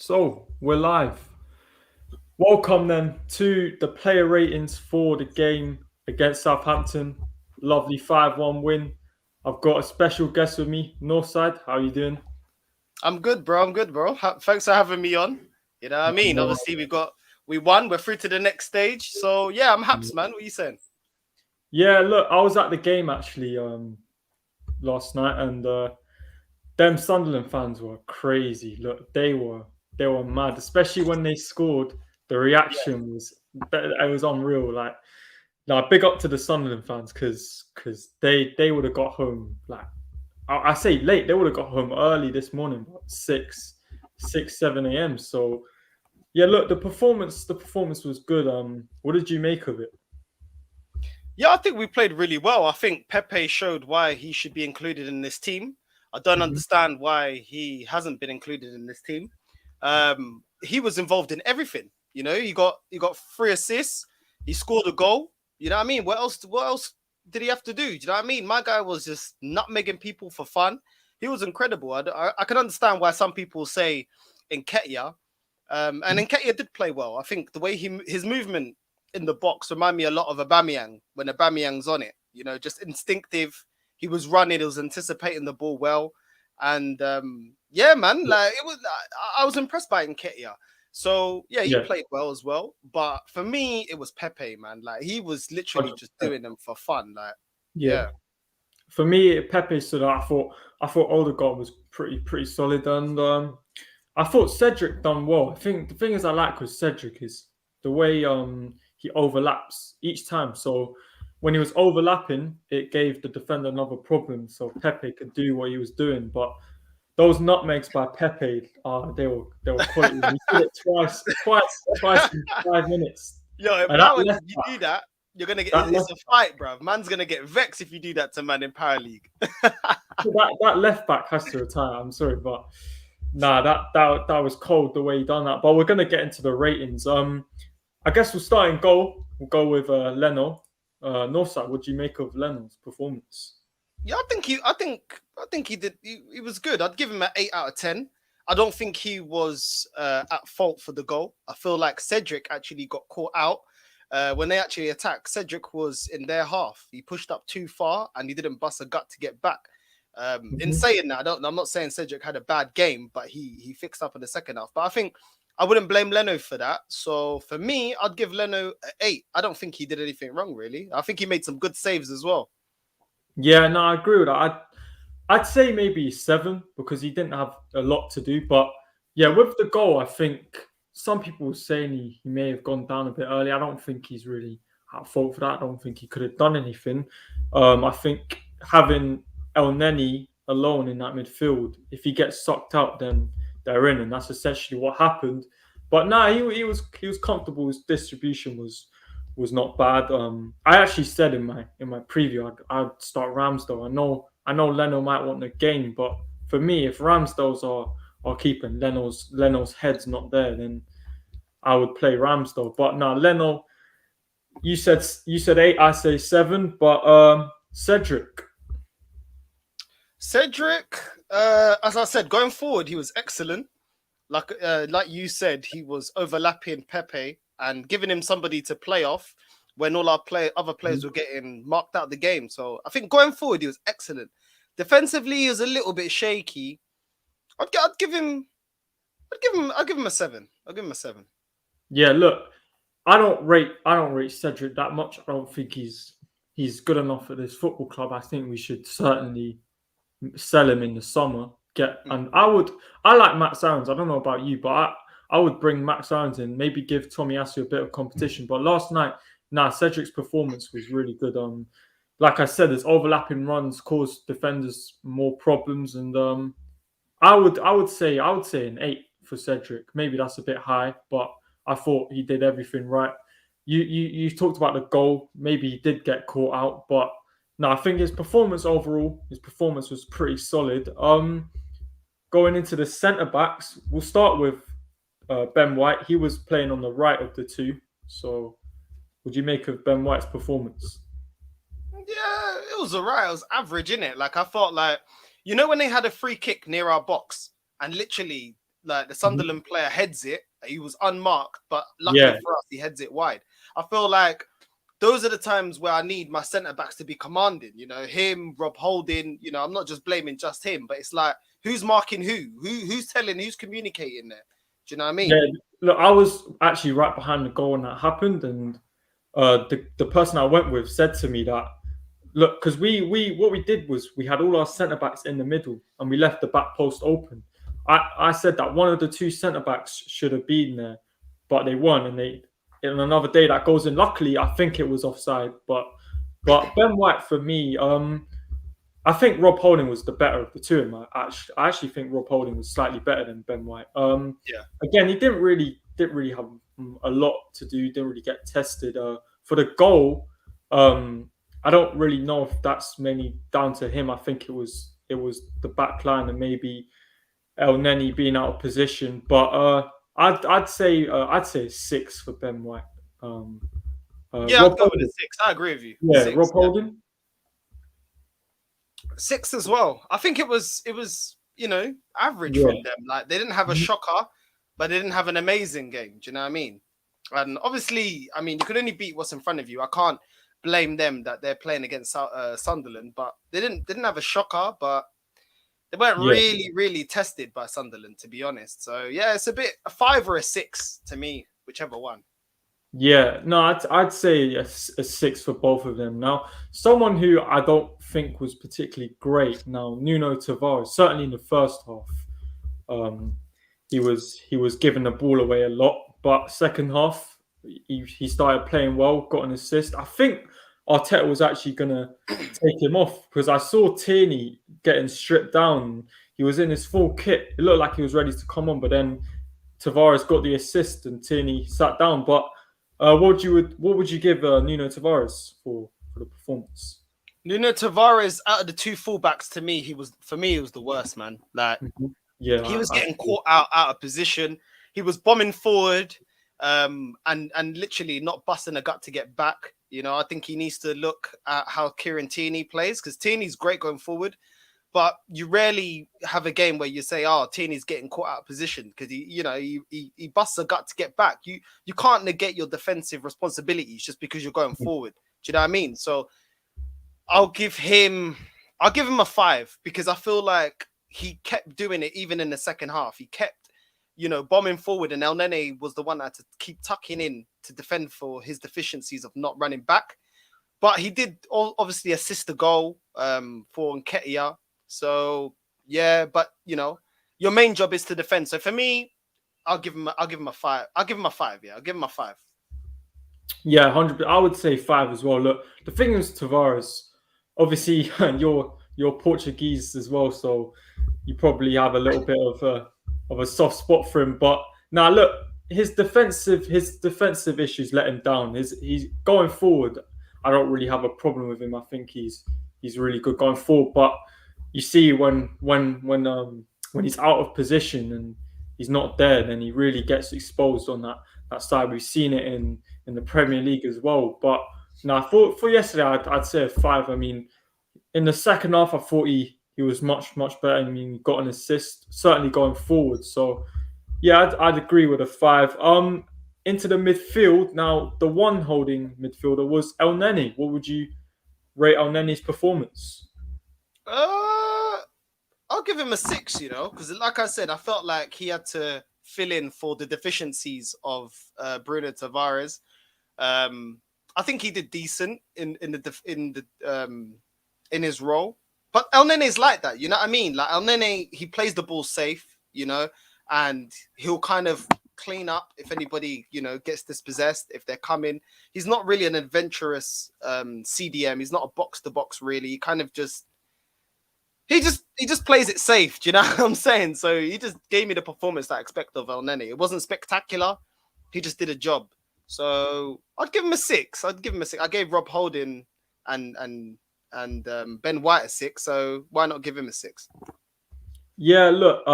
So we're live. Welcome then to the player ratings for the game against Southampton. Lovely 5-1 win. I've got a special guest with me, Northside. How are you doing? I'm good, bro. I'm good, bro. Thanks for having me on. You know what I mean? No. Obviously, we won. We're through to the next stage. So yeah, I'm happy, man. What are you saying? Yeah, look, I was at the game actually last night, and them Sunderland fans were crazy. Look, they were mad, especially when they scored. The Yeah, reaction was it was unreal. Like big up to the Sunderland fans because they would have got home like I say late. They would have got home early this morning, about 7 a.m. So yeah, look, the performance was good. What did you make of it? yeah. I think we played really well. I think Pepe showed why he should be included in this team. I don't Hmm. understand why he hasn't been included in this team. He was involved in everything. You know, he got 3 assists. He scored a goal. You know what I mean? What else? What else did he have to do? Do you know what I mean? My guy was just nutmegging people for fun. He was incredible. I can understand why some people say Nketiah, and Nketiah did play well. I think the way his movement in the box remind me a lot of Aubameyang when Aubameyang's on it. You know, just instinctive. He was running. He was anticipating the ball well, and yeah, man, like it was. I was impressed by Nketiah. So yeah, he Yeah, played well as well. But for me, it was Pepe, man. Like he was literally just 100%. doing them for fun. Like Yeah. yeah, For me, Pepe stood out. I thought Odegaard was pretty solid, and I thought Cedric done well. I think the thing is I like with Cedric is the way he overlaps each time. So when he was overlapping, it gave the defender another problem. So Pepe could do what he was doing, but those nutmegs by Pepe, they were quality. He did it twice in 5 minutes, yo, if and that now when left you back, do that, you're gonna get that it's left a fight, bro. Man's gonna get vexed if you do that to man in Power League. that left back has to retire. I'm sorry, but nah, that was cold the way he done that. But we're gonna get into the ratings. I guess we'll start in goal. We'll go with Leno. Northside, what do you make of Leno's performance? Yeah, I think he did. He was good. I'd give him an 8 out of 10. I don't think he was at fault for the goal. I feel like Cedric actually got caught out when they actually attacked. Cedric was in their half. He pushed up too far and he didn't bust a gut to get back. In Mhm. saying that, I'm not saying Cedric had a bad game, but he fixed up in the second half. But I think I wouldn't blame Leno for that. So for me, I'd give Leno an 8. I don't think he did anything wrong, really. I think he made some good saves as well. Yeah, no, I agree with that. I'd say maybe 7 because he didn't have a lot to do. But yeah, with the goal, I think some people were saying he may have gone down a bit early. I don't think he's really at fault for that. I don't think he could have done anything. I think having El Neni alone in that midfield, if he gets sucked out, then they're in, and that's essentially what happened. But no, he was comfortable. His distribution was not bad. I actually said in my preview I'd start Ramsdale. I know Leno might want the game, but for me, if Ramsdale's are keeping Leno's head's not there, then I would play Ramsdale. But now Leno, you said 8, I say 7. But Cedric, Cedric, as I said, going forward, he was excellent. Like you said, he was overlapping Pepe and giving him somebody to play off when all our other players were getting marked out of the game. So I think going forward, he was excellent. Defensively, he was a little bit shaky. I'd give him, I'll give him a 7. I'll give him a 7. yeah, look, I don't rate Cedric that much. I don't think he's good enough at this football club. I think we should certainly sell him in the summer. And I like Max Aaron's. I don't know about you, but I would bring Max Aaron's in, maybe give Tommy Asu a bit of competition. But last night, Cedric's performance was really good. Like I said, his overlapping runs caused defenders more problems, and I would say an 8 for Cedric. Maybe that's a bit high, but I thought he did everything right. You talked about the goal. Maybe he did get caught out, but no, I think his performance was pretty solid. Going into the centre backs, we'll start with Ben White. He was playing on the right of the two. So, would you make of Ben White's performance? Yeah, it was alright. It was average, in it. Like I felt like, when they had a free kick near our box, and literally like the Sunderland player heads it. He was unmarked, but luckily Yeah. for us, he heads it wide. I feel like those are the times where I need my centre backs to be commanding. You know, him, Rob Holding. You know, I'm not just blaming just him, but it's like who's marking who's telling, who's communicating there. Do you know what I mean? Yeah, look, I was actually right behind the goal when that happened, and the person I went with said to me that look, because we what we did was we had all our centre backs in the middle and we left the back post open. I said that one of the two centre backs should have been there, but they weren't, and they in another day that goes in. Luckily, I think it was offside, but Ben White for me, I think Rob Holding was the better of the two of them. I actually think Rob Holding was slightly better than Ben White. Yeah. Again, he didn't really have a lot to do. Didn't really get tested. For the goal, I don't really know if that's mainly down to him. I think it was the back line and maybe Elneny being out of position. But I'd say a 6 for Ben White. Yeah, Rob I'd go with Holding. a 6. I agree with you. Yeah, 6, Rob Holding. 6 as well. I think it was average Yeah. from them. Like they didn't have a shocker, but they didn't have an amazing game. Do you know what I mean? And obviously, I mean, you could only beat what's in front of you. I can't blame them that they're playing against Sunderland, but they didn't have a shocker, but they weren't really tested by Sunderland, to be honest. So yeah, it's a 5 or a 6 to me, whichever one. Yeah, no, I'd say a 6 for both of them. Now, someone who I don't think was particularly great. Now, Nuno Tavares, certainly in the first half, he was giving the ball away a lot, but second half he started playing well, got an assist. I think Arteta was actually gonna take him off because I saw Tierney getting stripped down. He was in his full kit. It looked like he was ready to come on, but then Tavares got the assist and Tierney sat down. But what would you give Nuno Tavares for the performance? Nuno Tavares, out of the two fullbacks, to me, he was the worst, man. Like, yeah, he was getting caught out of position. He was bombing forward, and literally not busting a gut to get back. You know, I think he needs to look at how Kieran Tierney plays because Tierney's great going forward, but you rarely have a game where you say, "Oh, Tierney's getting caught out of position" because he busts a gut to get back. You can't negate your defensive responsibilities just because you're going forward. Do you know what I mean? So I'll give him a 5 because I feel like he kept doing it even in the second half. He kept, bombing forward, and Elneny was the one that had to keep tucking in to defend for his deficiencies of not running back. But he did obviously assist the goal for Nketiah. So yeah, but your main job is to defend. So for me, I'll give him a 5. I'll give him a 5. Yeah, I'll give him a 5. Yeah, 100. I would say 5 as well. Look, the thing is Tavares, obviously you're Portuguese as well, so you probably have a little bit of a soft spot for him. But now look, his defensive issues let him down. He's going forward. I don't really have a problem with him. I think he's really good going forward. But you see when he's out of position and he's not there, then he really gets exposed on that side. We've seen it in the Premier League as well. But now for yesterday, I'd say a 5. I mean, in the second half, I thought he was much better. I mean, he got an assist, certainly going forward. So yeah, I'd agree with a 5. Into the midfield now, the one holding midfielder was Elneny. What would you rate Elneny's performance? I'll give him a 6, because like I said, I felt like he had to fill in for the deficiencies of Bruno Tavares. I think he did decent in his role, but Elneny is like that. You know what I mean? Like Elneny, he plays the ball safe, and he'll kind of clean up if anybody gets dispossessed if they're coming. He's not really an adventurous CDM. He's not a box to box really. He kind of just he just plays it safe. Do you know what I'm saying? So he just gave me the performance that I expect of Elneny. It wasn't spectacular. He just did a job. So I'd give him a 6. I gave Rob Holding and Ben White a 6. So why not give him a 6? Yeah, look,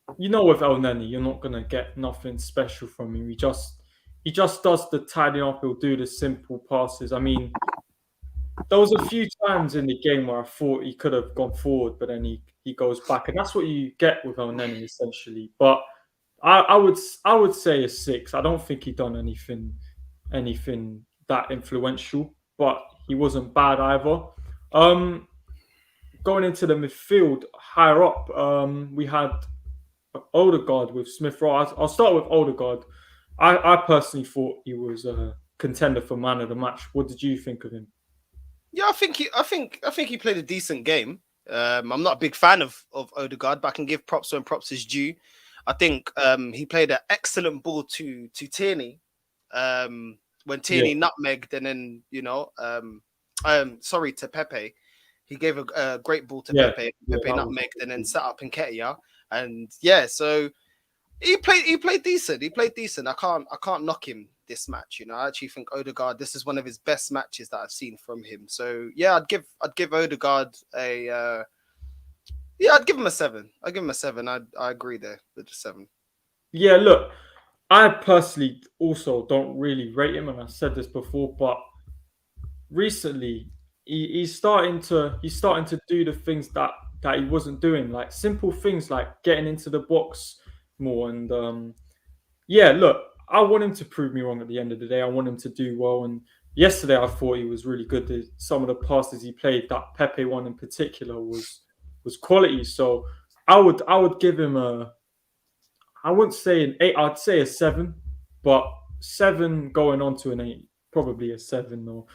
with Elneny, you're not gonna get nothing special from him. He just does the tidying up. He'll do the simple passes. I mean, there was a few times in the game where I thought he could have gone forward, but then he goes back, and that's what you get with Elneny essentially. But I would say a 6. I don't think he done anything that influential, but he wasn't bad either. Going into the midfield higher up, we had Odegaard with Smith Rowe. I'll start with Odegaard. I personally thought he was a contender for man of the match. What did you think of him? Yeah, I think he played a decent game. I'm not a big fan of Odegaard, but I can give props when props is due. I think he played an excellent ball to Tierney when Tierney nutmegged, and then sorry, to Pepe. He gave a great ball to Pepe. Pepe nutmegged and then set up Nketiah, and so he played decent. He played decent. I can't knock him this match. I actually think Odegaard, this is one of his best matches that I've seen from him. So yeah, I'd give Odegaard I'd give him a 7. I'd give him a 7. I agree there with the 7. Yeah, look, I personally also don't really rate him, and I've said this before, but recently he's starting to do the things that he wasn't doing, like simple things like getting into the box more. And look, I want him to prove me wrong at the end of the day. I want him to do well. And yesterday I thought he was really good. Some of the passes he played, that Pepe one in particular, was quality. So I would give him I wouldn't say an 8, I'd say a 7, but 7 going on to an 8, probably a 7 though.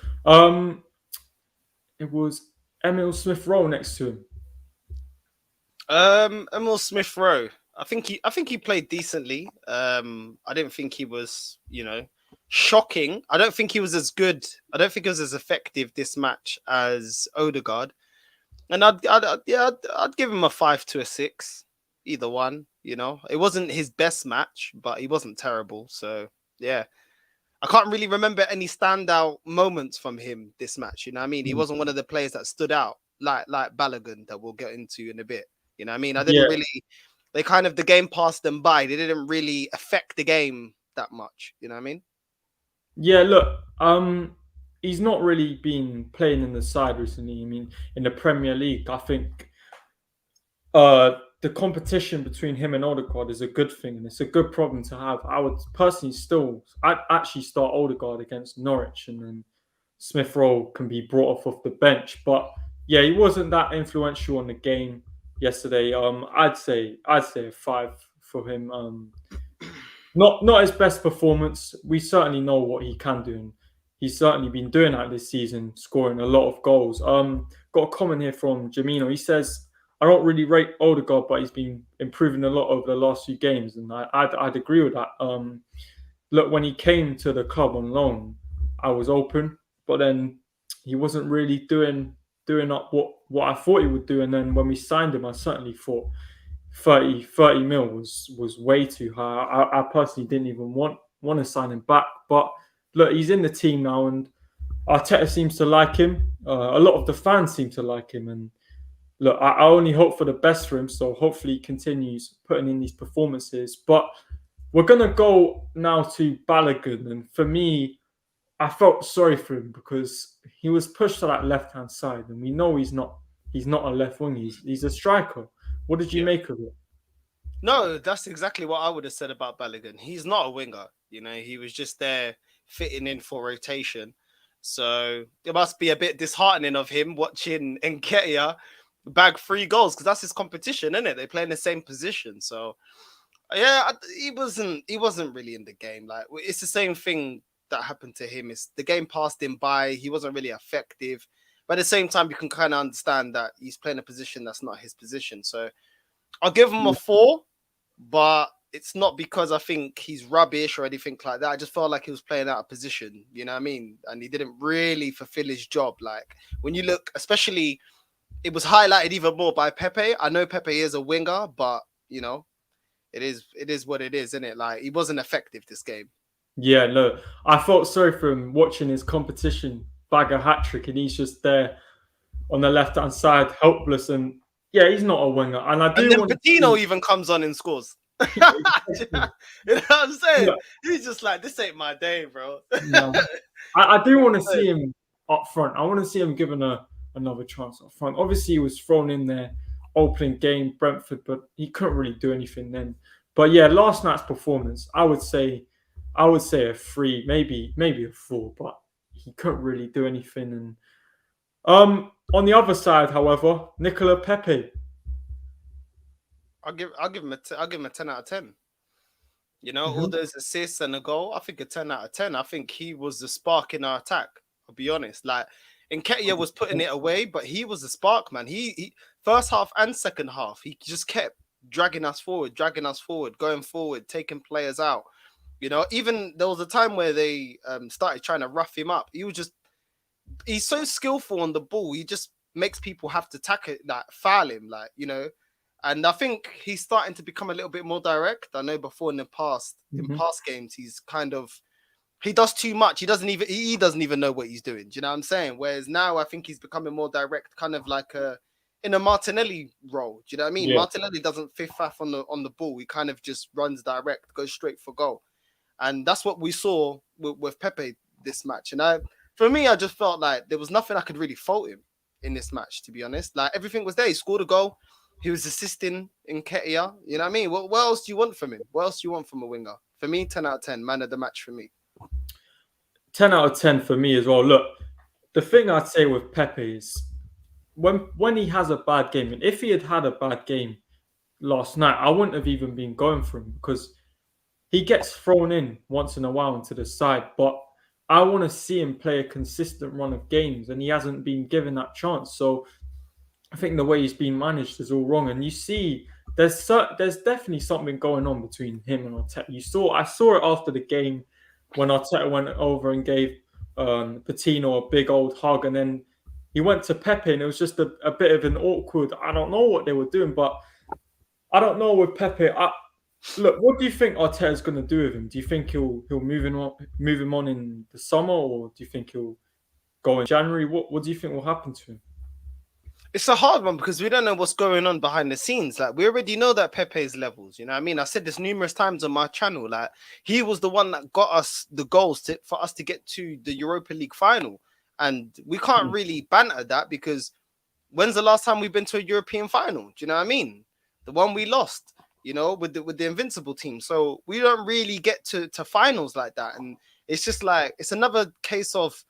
It was Emil Smith Rowe next to him. Emil Smith Rowe. I think he played decently. I didn't think he was, shocking. I don't think he was as good. I don't think he was as effective this match as Odegaard. And I'd give him a 5 to a 6, either one. It wasn't his best match, but he wasn't terrible. So yeah, I can't really remember any standout moments from him this match. You know what I mean? He wasn't one of the players that stood out like Balogun that we'll get into in a bit. You know what I mean? I didn't really. They the game passed them by. They didn't really affect the game that much. You know what I mean? Yeah, look, he's not really been playing in the side recently. I mean, in the Premier League, I think the competition between him and Odegaard is a good thing, and it's a good problem to have. I would personally I'd actually start Odegaard against Norwich, and then Smith Rowe can be brought off the bench. But yeah, he wasn't that influential in the game yesterday. I'd say a 5 for him. Not his best performance. We certainly know what he can do, and he's certainly been doing that this season, scoring a lot of goals. Got a comment here from Jamino. He says, I don't really rate Odegaard, but he's been improving a lot over the last few games, and I'd agree with that. Look, when he came to the club on loan, I was open, but then he wasn't really doing up what I thought he would do. And then when we signed him, I certainly thought 30 mil was way too high. I personally didn't even want to sign him back. But look, he's in the team now, and Arteta seems to like him. A lot of the fans seem to like him, and look, I only hope for the best for him. So hopefully he continues putting in these performances. But we're gonna go now to Balogun, and for me, I felt sorry for him because he was pushed to that left-hand side, and we know he's not a left wing. He's a striker. What did you make of it? No, that's exactly what I would have said about Balogun. He's not a winger. He was just there fitting in for rotation. So it must be a bit disheartening of him watching Nketiah bag 3 goals, because that's his competition, isn't it? They play in the same position. So yeah, he wasn't really in the game. Like, it's the same thing that happened to him. Is the game passed him by. He wasn't really effective. But at the same time, you can kind of understand that he's playing a position that's not his position. So I'll give him a 4, but it's not because I think he's rubbish or anything like that. I just felt like he was playing out of position, you know what I mean? And he didn't really fulfill his job. Like, when you look, especially, it was highlighted even more by Pepe. I know Pepe is a winger, but, it is what it is, isn't it? Like, he wasn't effective this game. Yeah, no, I felt sorry for him watching his competition bag a hat-trick, and he's just there on the left-hand side, helpless. And yeah, he's not a winger. And then Patino even comes on and scores. You know what I'm saying? Yeah. He's just like, this ain't my day, bro. No. I do want to see him up front. I want to see him given another chance up front. Obviously, he was thrown in there opening game, Brentford, but he couldn't really do anything then. But yeah, last night's performance, I would say a 3, maybe a 4, but he couldn't really do anything. And on the other side, however, Nicola Pepe. I'll give him a 10 out of 10. You know, all Mm-hmm. those assists and a goal. I think a 10 out of 10. I think he was the spark in our attack. I'll be honest. Like, Nketiah was putting it away, but he was the spark, man. He first half and second half, he just kept dragging us forward, going forward, taking players out. You know, even there was a time where they started trying to rough him up. He's so skillful on the ball. He just makes people have to tackle it, like foul him, like, you know. And I think he's starting to become a little bit more direct. I know before in past games, he's kind of, he does too much. He doesn't even know what he's doing. Do you know what I'm saying? Whereas now I think he's becoming more direct, kind of like in a Martinelli role. Do you know what I mean? Yeah. Martinelli doesn't fiff-faff on the ball. He kind of just runs direct, goes straight for goal. And that's what we saw with Pepe this match. And for me, I just felt like there was nothing I could really fault him in this match, to be honest. Like, everything was there. He scored a goal. He was assisting Nketiah. You know what I mean? What else do you want from him? What else do you want from a winger? For me, 10 out of 10, man of the match for me. 10 out of 10 for me as well. Look, the thing I'd say with Pepe is when he has a bad game, and if he had a bad game last night, I wouldn't have even been going for him because he gets thrown in once in a while into the side. But I want to see him play a consistent run of games, and he hasn't been given that chance. So I think the way he's been managed is all wrong. And you see, there's definitely something going on between him and Arteta. I saw it after the game when Arteta went over and gave Patino a big old hug, and then he went to Pepe, and it was just a bit of an awkward. I don't know what they were doing, but I don't know with Pepe. Look, what do you think Arteta's going to do with him? Do you think he'll move him on in the summer, or do you think he'll go in January? What do you think will happen to him? It's a hard one because we don't know what's going on behind the scenes. Like, we already know that Pepe's levels, you know what I mean? I said this numerous times on my channel. Like, he was the one that got us the goals for us to get to the Europa League final. And we can't really banter that because when's the last time we've been to a European final? Do you know what I mean? The one we lost, you know, with the Invincible team. So we don't really get to finals like that. And it's just like, it's another case of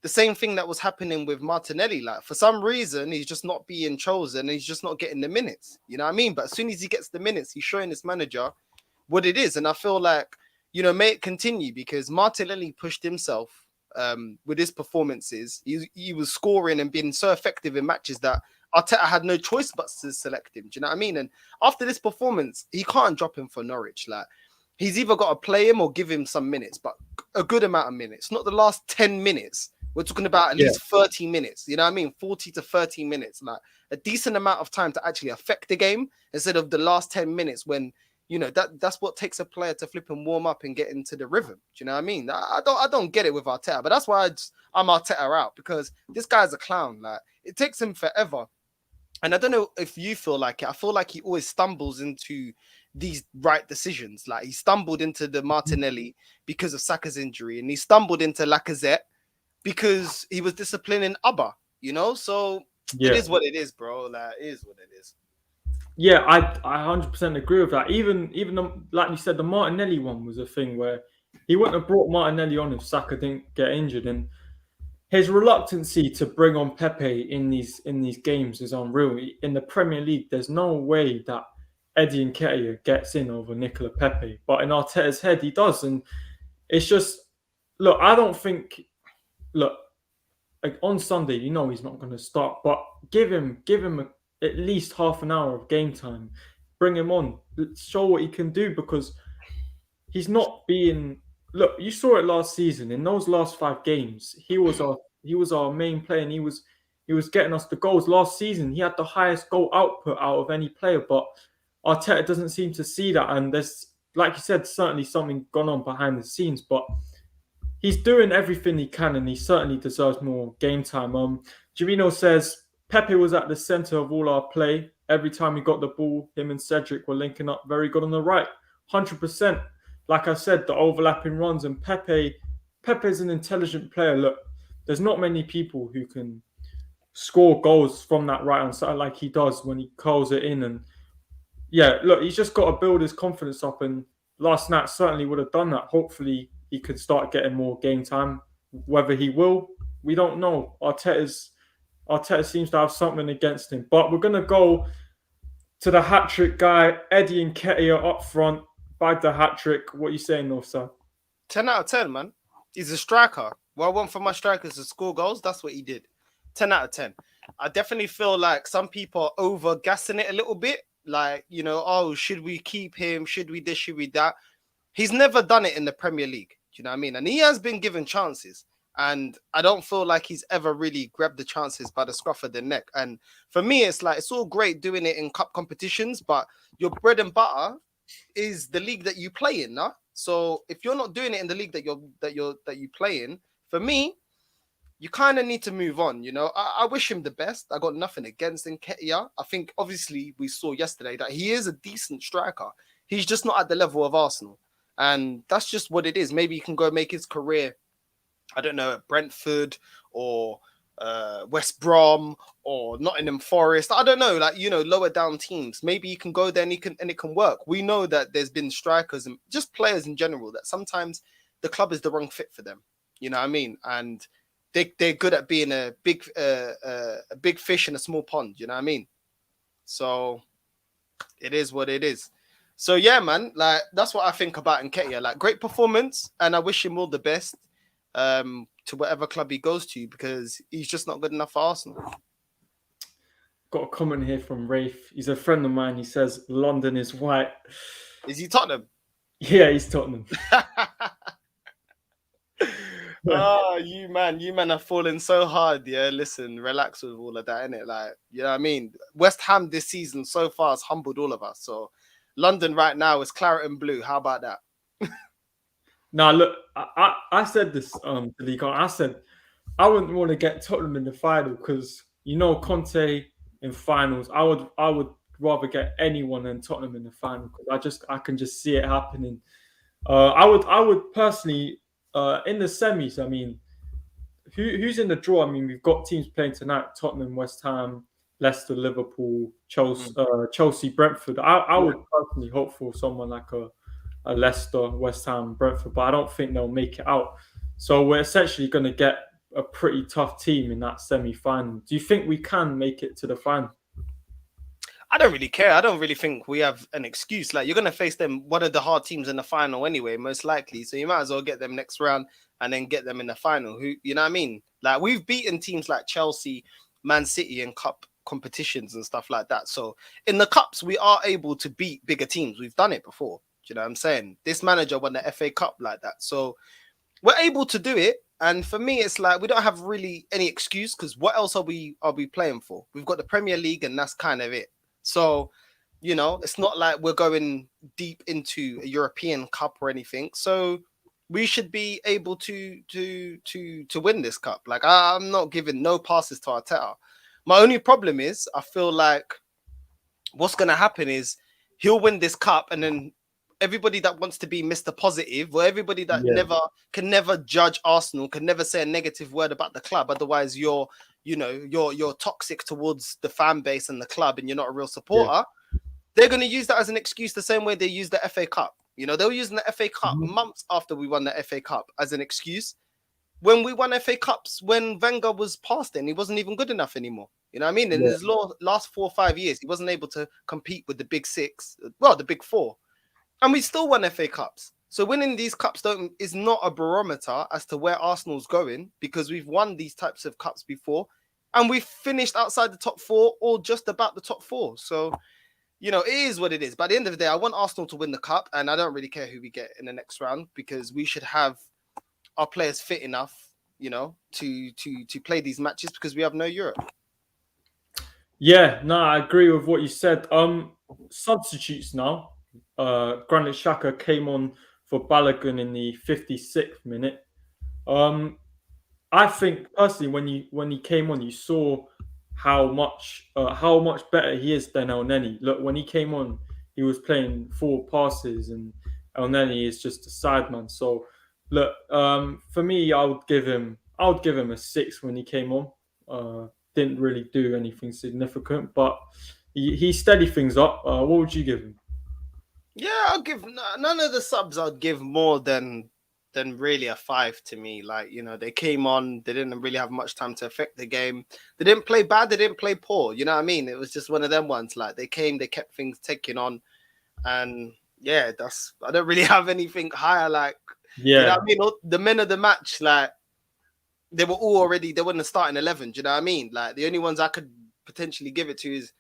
the same thing that was happening with Martinelli. Like, for some reason, he's just not being chosen. He's just not getting the minutes. You know what I mean? But as soon as he gets the minutes, he's showing his manager what it is. And I feel like, you know, may it continue because Martinelli pushed himself with his performances. He was scoring and being so effective in matches that Arteta had no choice but to select him. Do you know what I mean? And after this performance, he can't drop him for Norwich. Like, he's either got to play him or give him some minutes, but a good amount of minutes, not the last 10 minutes. We're talking about at least 30 minutes, you know what I mean? 40 to 30 minutes, like a decent amount of time to actually affect the game instead of the last 10 minutes when, you know, that's what takes a player to flip and warm up and get into the rhythm. Do you know what I mean? I don't get it with Arteta, but that's why I'm Arteta out because this guy's a clown. Like, it takes him forever. And I don't know if you feel like it. I feel like he always stumbles into these right decisions. Like, he stumbled into the Martinelli because of Saka's injury, and he stumbled into Lacazette because he was disciplining Abba, you know? So it is what it is, bro. Like, it is what it is. Yeah, I 100% agree with that. Even like you said, the Martinelli one was a thing where he wouldn't have brought Martinelli on if Saka didn't get injured, and his reluctancy to bring on Pepe in these games is unreal. In the Premier League, there's no way that Eddie Nketiah gets in over Nicola Pepe, but in Arteta's head, he does, and it's just look. I don't think. Look, like on Sunday, you know he's not going to start, but give him at least half an hour of game time. Bring him on, show what he can do because he's not being. Look, you saw it last season. In those last 5 games, he was our main player, and he was getting us the goals. Last season, he had the highest goal output out of any player, but Arteta doesn't seem to see that. And there's, like you said, certainly something gone on behind the scenes, but he's doing everything he can, and he certainly deserves more game time. Jimino says Pepe was at the centre of all our play. Every time he got the ball, him and Cedric were linking up very good on the right. 100%. Like I said, the overlapping runs, and Pepe's an intelligent player. Look, there's not many people who can score goals from that right hand side like he does when he curls it in. And yeah, look, he's just got to build his confidence up. And last night certainly would have done that. Hopefully, he could start getting more game time. Whether he will, we don't know. Arteta seems to have something against him. But we're gonna go to the hat trick guy, Eddie and Nketiah up front. Bagged the hat trick. What are you saying, Northside? 10 out of 10, man. He's a striker. What I want from my strikers to score goals, that's what he did. 10 out of 10. I definitely feel like some people are over gassing it a little bit. Like, you know, oh, should we keep him? Should we this? Should we that? He's never done it in the Premier League. Do you know what I mean? And he has been given chances. And I don't feel like he's ever really grabbed the chances by the scruff of the neck. And for me, it's like, it's all great doing it in cup competitions, but your bread and butter is the league that you play in, nah? So if you're not doing it in the league that you play in, for me, you kind of need to move on. You know, I wish him the best. I got nothing against Nketiah. I think obviously we saw yesterday that he is a decent striker. He's just not at the level of Arsenal, and that's just what it is. Maybe he can go make his career, I don't know, at Brentford or West Brom or Nottingham Forest. I don't know, like, you know, lower down teams. Maybe you can go there and it can work. We know that there's been strikers and just players in general that sometimes the club is the wrong fit for them. You know what I mean? And they're good at being a big fish in a small pond. You know what I mean? So it is what it is. So yeah, man, like that's what I think about Nketiah. Like, great performance, and I wish him all the best to whatever club he goes to, because he's just not good enough for Arsenal. Got a comment here from Rafe. He's a friend of mine. He says London is white. Is he Tottenham? Yeah, he's Tottenham. Oh, you man are falling so hard. Yeah, listen, relax with all of that, innit? Like, you know what I mean? West Ham this season so far has humbled all of us. So London right now is claret and blue. How about that? Now, look, I said this to Lee. I said I wouldn't want to get Tottenham in the final because, you know, Conte in finals. I would rather get anyone than Tottenham in the final because I can just see it happening. I would personally in the semis. I mean, who's in the draw? I mean, we've got teams playing tonight: Tottenham, West Ham, Leicester, Liverpool, Chelsea, Brentford. I would personally hope for someone like a Leicester, West Ham, Brentford, but I don't think they'll make it out. So we're essentially going to get a pretty tough team in that semi-final. Do you think we can make it to the final? I don't really care. I don't really think we have an excuse. Like, you're going to face them, one of the hard teams in the final anyway, most likely. So you might as well get them next round and then get them in the final. Who, you know what I mean? Like, we've beaten teams like Chelsea, Man City in cup competitions and stuff like that. So in the cups, we are able to beat bigger teams. We've done it before. Do you know what I'm saying? This manager won the FA Cup like that. So we're able to do it. And for me, it's like we don't have really any excuse, because what else are we playing for? We've got the Premier League, and that's kind of it. So, you know, it's not like we're going deep into a European Cup or anything. So we should be able to win this cup. Like, I'm not giving no passes to Arteta. My only problem is I feel like what's going to happen is he'll win this cup, and then everybody that wants to be Mr. Positive, or everybody that can never judge Arsenal, can never say a negative word about the club. Otherwise, you're toxic towards the fan base and the club, and you're not a real supporter. Yeah. They're going to use that as an excuse the same way they use the FA Cup. You know, they were using the FA Cup months after we won the FA Cup as an excuse. When we won FA Cups, when Wenger was past it, he wasn't even good enough anymore. You know what I mean? In his last 4 or 5 years, he wasn't able to compete with the big six, well, the big four. And we still won FA Cups. So winning these cups is not a barometer as to where Arsenal's going, because we've won these types of cups before and we've finished outside the top 4 or just about the top 4. So, you know, it is what it is. But at the end of the day, I want Arsenal to win the cup, and I don't really care who we get in the next round, because we should have our players fit enough, you know, to play these matches, because we have no Europe. Yeah, no, I agree with what you said. Substitutes now. Granit Xhaka came on for Balogun in the 56th minute. I think personally, when he came on, you saw how much better he is than Elneny. Look, when he came on, he was playing 4 passes, and Elneny is just a sideman. So, look, for me, I would give him a 6 when he came on. didn't really do anything significant, but he steadied things up. What would you give him? Yeah, I'll give none of the subs. I'd give more than really a 5 to me. Like, you know, they came on, they didn't really have much time to affect the game. They didn't play bad, they didn't play poor. You know what I mean? It was just one of them ones. Like, they came, they kept things taking on, and yeah, I don't really have anything higher. Like, Yeah, you know what I mean? The men of the match, like, they were all already, they weren't starting 11. Do you know what I mean? Like, the only ones I could potentially give it to is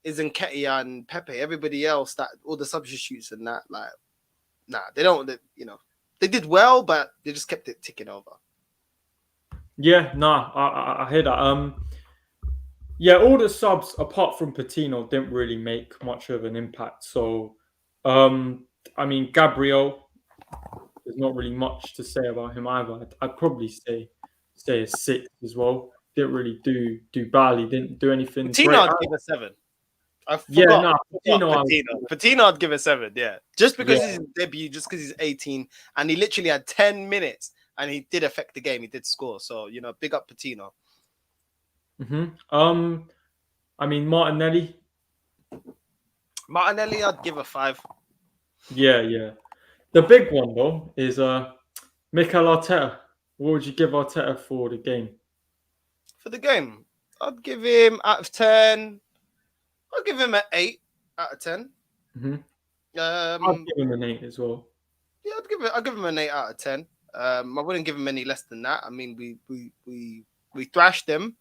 Nketiah and Pepe. Everybody else, that all the substitutes and that, like, nah, they don't. You know, they did well, but they just kept it ticking over. yeah, nah, I hear that. Yeah, all the subs apart from Patino didn't really make much of an impact. So, I mean, Gabriel, there's not really much to say about him either. I'd probably say a 6 as well. Didn't really do badly. Didn't do anything Patino, great. I'd give a 7. I Yeah, forgot. no, Patino. Patino, I'd give a 7. Yeah, just because Yeah. he's his debut, just because he's 18, and he literally had 10 minutes, and he did affect the game. He did score. So, you know, big up Patino. I mean, Martinelli. Martinelli, I'd give a 5. Yeah. The big one though is Mikel Arteta. What would you give Arteta for the game? For the game, I'd give him out of 10. I'll give him an 8 out of 10. I'd give him an 8 as well. Yeah, I'll give him an 8 out of 10. I wouldn't give him any less than that. I mean, we thrashed them.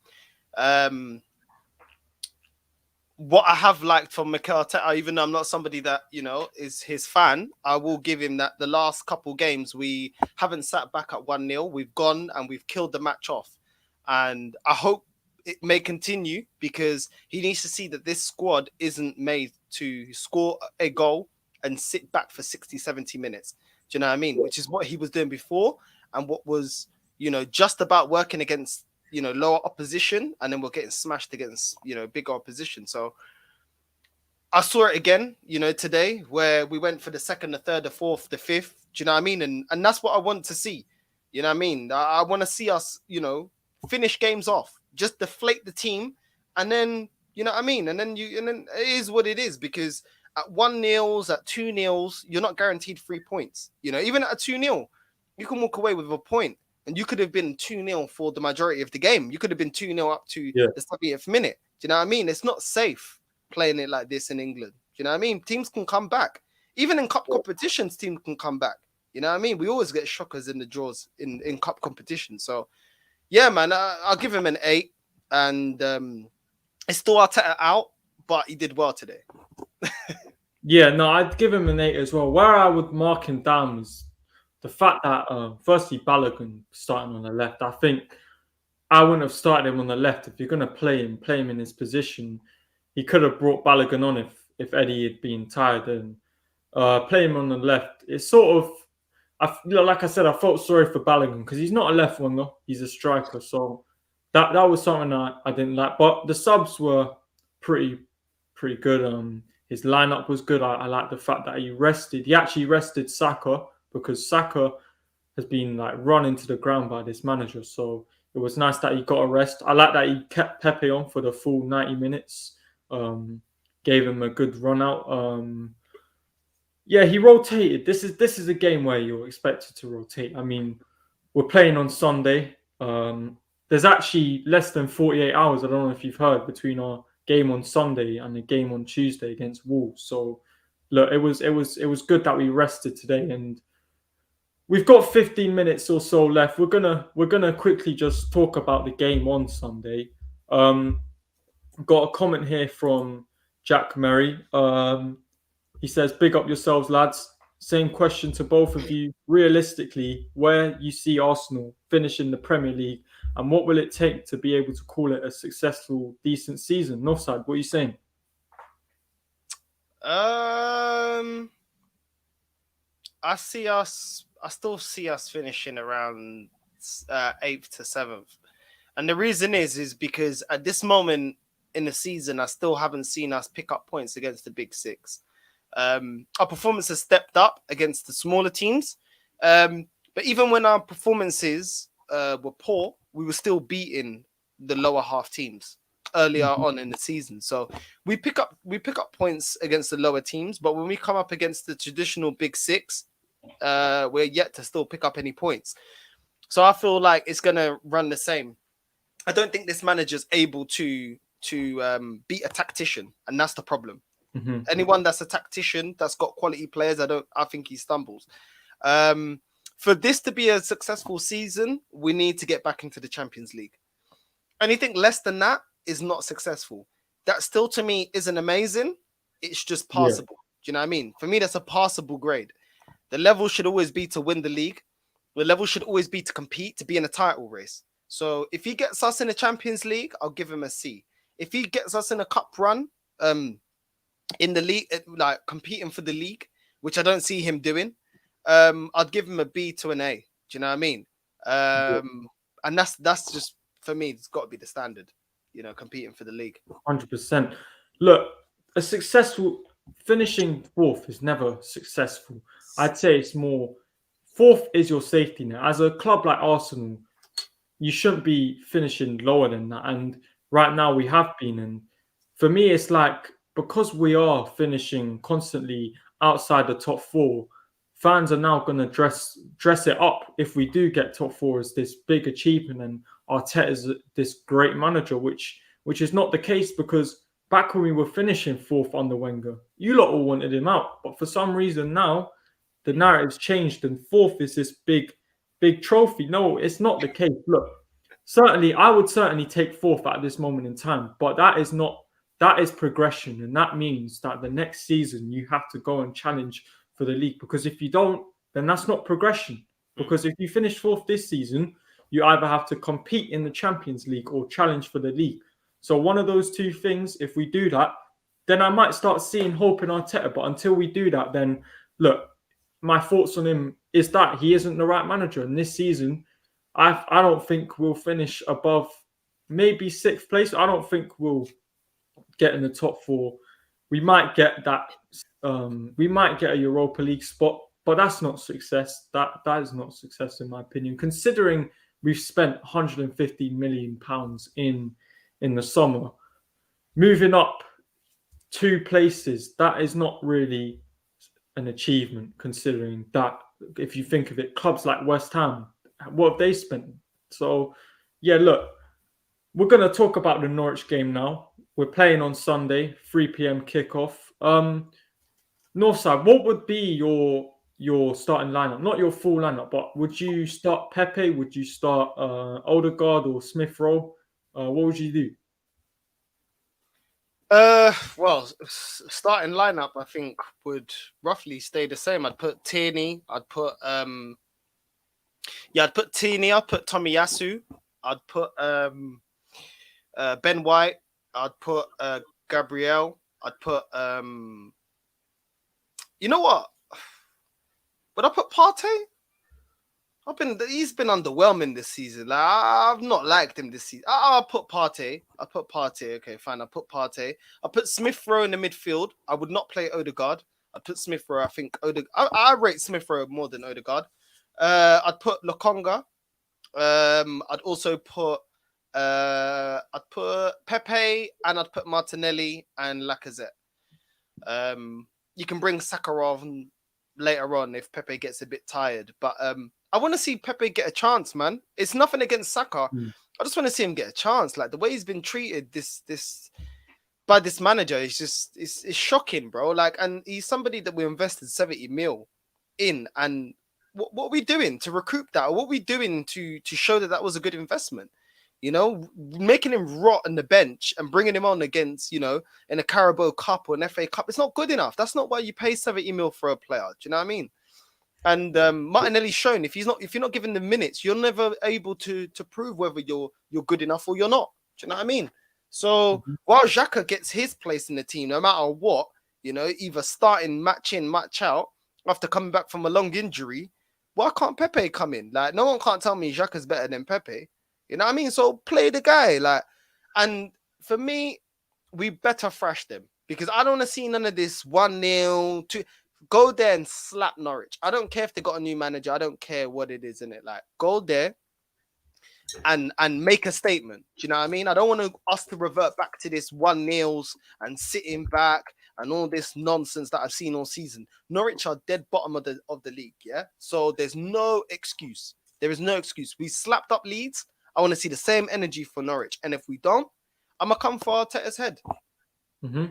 What I have liked from Mikel Arteta, even though I'm not somebody that, you know, is his fan, I will give him that the last couple games we haven't sat back at 1-0. We've gone and we've killed the match off. And I hope it may continue, because he needs to see that this squad isn't made to score a goal and sit back for 60, 70 minutes. Do you know what I mean? Which is what he was doing before, and what was, you know, just about working against, you know, lower opposition, and then we're getting smashed against, you know, bigger opposition. So I saw it again, you know, today, where we went for the second, the third, the fourth, the fifth. Do you know what I mean? And that's what I want to see. You know what I mean? I want to see us, you know, finish games off, just deflate the team, and then, you know what I mean? And then it is what it is, because at 1-0, at 2-0, you're not guaranteed 3 points. You know, even at a 2-0, you can walk away with a point. And you could have been 2-0 for the majority of the game. You could have been 2-0 up to the 70th minute. Do you know what I mean? It's not safe playing it like this in England. Do you know what I mean? Teams can come back. Even in cup competitions, teams can come back. You know what I mean? We always get shockers in the draws in cup competitions. So, yeah, man, I'll give him an 8. And it's still Arteta out, but he did well today. Yeah, no, I'd give him an 8 as well. Where I would mark him down is the fact that, firstly, Balogun starting on the left. I think I wouldn't have started him on the left. If you're going to play him in his position. He could have brought Balogun on if Eddie had been tired, and play him on the left. It's sort of, like I said, I felt sorry for Balogun because he's not a left winger. He's a striker. So that was something I didn't like. But the subs were pretty good. His lineup was good. I like the fact that he actually rested Saka, because Saka has been like run into the ground by this manager. So it was nice that he got a rest. I like that he kept Pepe on for the full 90 minutes. Gave him a good run out. Yeah, he rotated. This is a game where you're expected to rotate. I mean, we're playing on Sunday. There's actually less than 48 hours, I don't know if you've heard, between our game on Sunday and the game on Tuesday against Wolves. So look, it was good that we rested today, and we've got 15 minutes or so left. We're gonna quickly just talk about the game on Sunday. Got a comment here from Jack Murray. He says, "Big up yourselves, lads. Same question to both of you. Realistically, where you see Arsenal finishing the Premier League, and what will it take to be able to call it a successful, decent season?" Northside, what are you saying? I still see us finishing around 8th to 7th. And the reason is because at this moment in the season, I still haven't seen us pick up points against the big six. Our performance has stepped up against the smaller teams. But even when our performances were poor, we were still beating the lower half teams. earlier on in the season. So we pick up points against the lower teams, but when we come up against the traditional big six, we're yet to still pick up any points. So I feel like it's gonna run the same. I don't think this manager's able to beat a tactician, and that's the problem. Anyone that's a tactician that's got quality players, I think he stumbles. For this to be a successful season, we need to get back into the Champions League. Anything less than that is not successful. That still to me isn't amazing. It's just passable. Do you know what I mean? For me, that's a passable grade. The level should always be to win the league. The level should always be to compete, to be in a title race. So if he gets us in the Champions League, I'll give him a C. If he gets us in a cup run, in the league, like competing for the league, which I don't see him doing, I'd give him a B to an A. Do you know what I mean? And that's just, for me, it's got to be the standard, you know, competing for the league. 100%. Look, a successful finishing fourth is never successful. I'd say it's more, fourth is your safety net. As a club like Arsenal, you shouldn't be finishing lower than that. And right now we have been. And for me, it's like, because we are finishing constantly outside the top four, fans are now going to dress it up if we do get top four as this big achievement, and Arteta is this great manager, which is not the case, because back when we were finishing fourth under Wenger, you lot all wanted him out. But for some reason now, the narrative's changed and fourth is this big trophy. No, it's not the case. Look, certainly, I would certainly take fourth at this moment in time, but that is progression, and that means that the next season you have to go and challenge for the league, because if you don't, then that's not progression. Because if you finish fourth this season, you either have to compete in the Champions League or challenge for the league. So one of those two things, if we do that, then I might start seeing hope in Arteta. But until we do that, then look, my thoughts on him is that he isn't the right manager. And this season, I don't think we'll finish above maybe sixth place. I don't think we'll get in the top four. We might get that. We might get a Europa League spot, but that's not success. That is not success in my opinion. Considering we've spent £150 million in the summer, moving up 2 places, that is not really an achievement. Considering that, if you think of it, clubs like West Ham, what have they spent? So, yeah, look, we're going to talk about the Norwich game now. We're playing on Sunday, 3 p.m. kickoff. Northside, what would be your starting lineup? Not your full lineup, but would you start Pepe? Would you start Odegaard or Smith Rowe? What would you do? Well, starting lineup, I think, would roughly stay the same. I'd put Tierney. I'd put Tierney. I'd put Tomiyasu. I'd put Ben White. I'd put Gabriel. I'd put you know what? Would I put Partey? He's been underwhelming this season. Like, I've not liked him this season. I'll put Partey. Okay, fine. I'll put Partey. I'll put Smith Rowe in the midfield. I would not play Odegaard. I'd put Smith Rowe. I think I rate Smith Rowe more than Odegaard. I'd put Lokonga. I'd also put Pepe, and I'd put Martinelli and Lacazette. You can bring Sakharov later on if Pepe gets a bit tired, but I want to see Pepe get a chance, man. It's nothing against Saka. I just want to see him get a chance. Like, the way he's been treated by this manager is just it's shocking, bro. Like, and he's somebody that we invested 70 mil in, and what are we doing to recoup that? Or what are we doing to show that was a good investment? You know, making him rot on the bench and bringing him on against, you know, in a Carabao Cup or an FA Cup, it's not good enough. That's not why you pay 70 mil for a player. Do you know what I mean? And Martinelli's shown if you're not given the minutes, you're never able to prove whether you're good enough or you're not. Do you know what I mean? So while Xhaka gets his place in the team, no matter what, you know, either starting match in, match out after coming back from a long injury, why can't Pepe come in? Like, no one can't tell me Xhaka's better than Pepe. You know what I mean? So play the guy. Like, and for me, we better thrash them, because I don't want to see none of this 1-0 to go there and slap Norwich. I don't care if they got a new manager. I don't care what it is, in it. Like, go there and make a statement. Do you know what I mean? I don't want us to revert back to this 1-0s and sitting back and all this nonsense that I've seen all season. Norwich are dead bottom of the league, yeah? So there's no excuse. There is no excuse. We slapped up Leeds. I want to see the same energy for Norwich. And if we don't, I'm going to come for Arteta's head. Mm-hmm.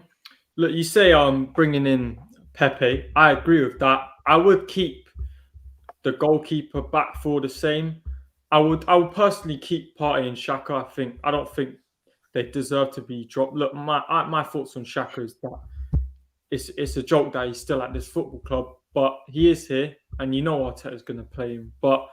Look, you say bringing in Pepe. I agree with that. I would keep the goalkeeper back for the same. I would personally keep Partey and Xhaka. I don't think they deserve to be dropped. Look, my thoughts on Xhaka is that it's a joke that he's still at this football club, but he is here, and you know Arteta's going to play him. But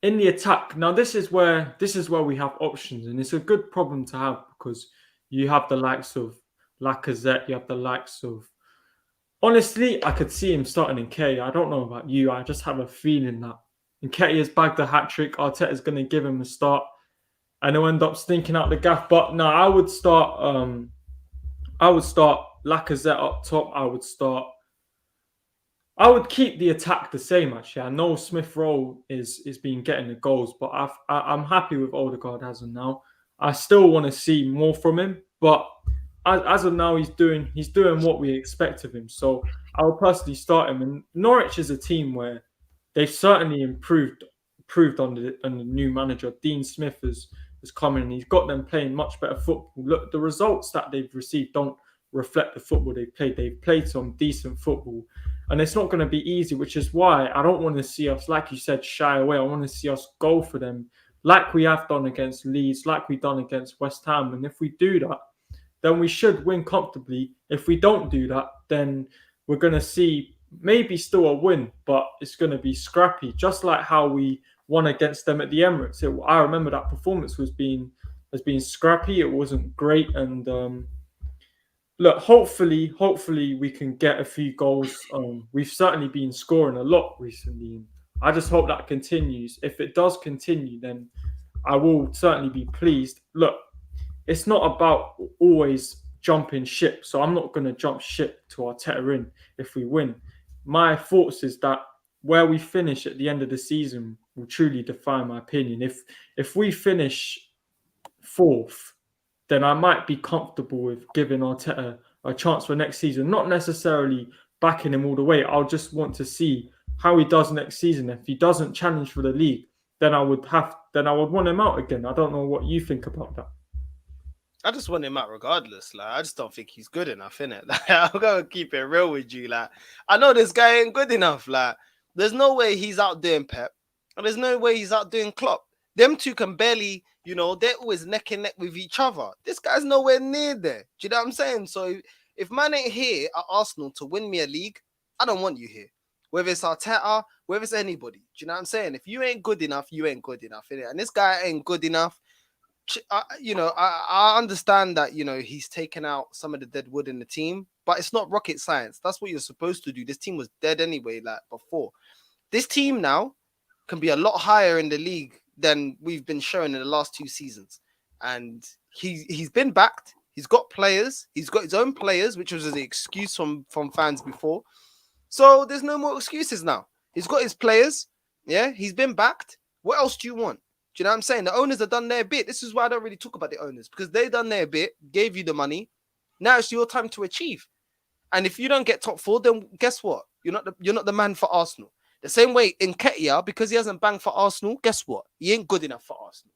in the attack, now this is where we have options, and it's a good problem to have because you have the likes of Lacazette, you have the likes of. Honestly, I could see him starting in K. I don't know about you. I just have a feeling that Nketiah has bagged the hat trick. Arteta's going to give him a start, and he'll end up stinking out the gaff. But no, I would start. I would start Lacazette up top. I would keep the attack the same. Actually, I know Smith Rowe is been getting the goals, but I'm happy with Odegaard as of now. I still want to see more from him, but as of now, he's doing what we expect of him. So I would personally start him. And Norwich is a team where they've certainly improved under the new manager. Dean Smith has come in and he's got them playing much better football. Look, the results that they've received don't reflect the football they've played. They've played some decent football, and it's not going to be easy, which is why I don't want to see us, like you said, shy away. I want to see us go for them like we have done against Leeds, like we've done against West Ham. And if we do that, then we should win comfortably. If we don't do that, then we're going to see maybe still a win, but it's going to be scrappy, just like how we won against them at the Emirates. I remember that performance has been scrappy. It wasn't great, and look, hopefully we can get a few goals. We've certainly been scoring a lot recently. I just hope that continues. If it does continue, then I will certainly be pleased. Look, it's not about always jumping ship. So I'm not going to jump ship to Arteta in if we win. My thoughts is that where we finish at the end of the season will truly define my opinion. If we finish fourth, then I might be comfortable with giving Arteta a chance for next season. Not necessarily backing him all the way. I'll just want to see how he does next season. If he doesn't challenge for the league, then I would want him out again. I don't know what you think about that. I just want him out regardless. Like, I just don't think he's good enough, innit? Like, I'm gonna keep it real with you. Like, I know this guy ain't good enough. Like, there's no way he's out doing Pep, and there's no way he's out doing Klopp. Them two can barely, they're always neck and neck with each other. This guy's nowhere near there. Do you know what I'm saying? So if man ain't here at Arsenal to win me a league, I don't want you here. Whether it's Arteta, whether it's anybody. Do you know what I'm saying? If you ain't good enough, you ain't good enough, innit? And this guy ain't good enough. I understand that, he's taken out some of the dead wood in the team, but it's not rocket science. That's what you're supposed to do. This team was dead anyway, like before. This team now can be a lot higher in the league than we've been showing in the last 2 seasons. And he's been backed. He's got players. He's got his own players, which was an excuse from fans before. So there's no more excuses now. He's got his players. Yeah, he's been backed. What else do you want? Do you know what I'm saying? The owners have done their bit. This is why I don't really talk about the owners, because they've done their bit, gave you the money. Now it's your time to achieve. And if you don't get top 4, then guess what? You're not the man for Arsenal. The same way in Nketiah, because he hasn't banged for Arsenal, guess what? He ain't good enough for Arsenal.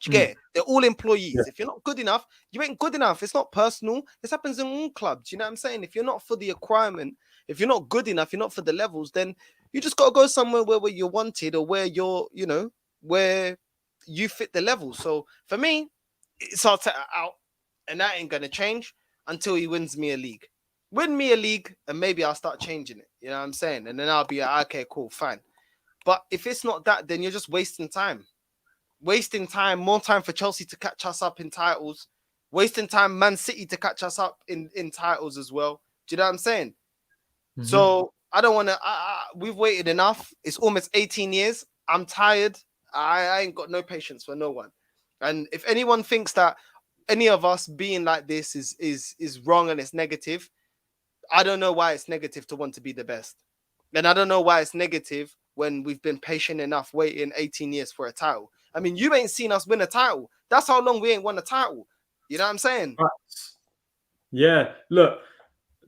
Do you get it? They're all employees. Yeah. If you're not good enough, you ain't good enough. It's not personal. This happens in all clubs. You know what I'm saying? If you're not for the requirement, if you're not good enough, you're not for the levels, then you just got to go somewhere where you're wanted, or where you're, where you fit the level. So for me, it's Arteta out, and that ain't going to change until he wins me a league. Win me a league, and maybe I'll start changing it. You know what I'm saying? And then I'll be like, okay, cool, fine. But if it's not that, then you're just wasting time. Wasting time, more time for Chelsea to catch us up in titles. Wasting time, Man City to catch us up in titles as well. Do you know what I'm saying? Mm-hmm. So I don't want to... we've waited enough. It's almost 18 years. I'm tired. I ain't got no patience for no one. And if anyone thinks that any of us being like this is wrong and it's negative, I don't know why it's negative to want to be the best. And I don't know why it's negative when we've been patient enough waiting 18 years for a title. I mean, you ain't seen us win a title. That's how long we ain't won a title. You know what I'm saying? Yeah, look,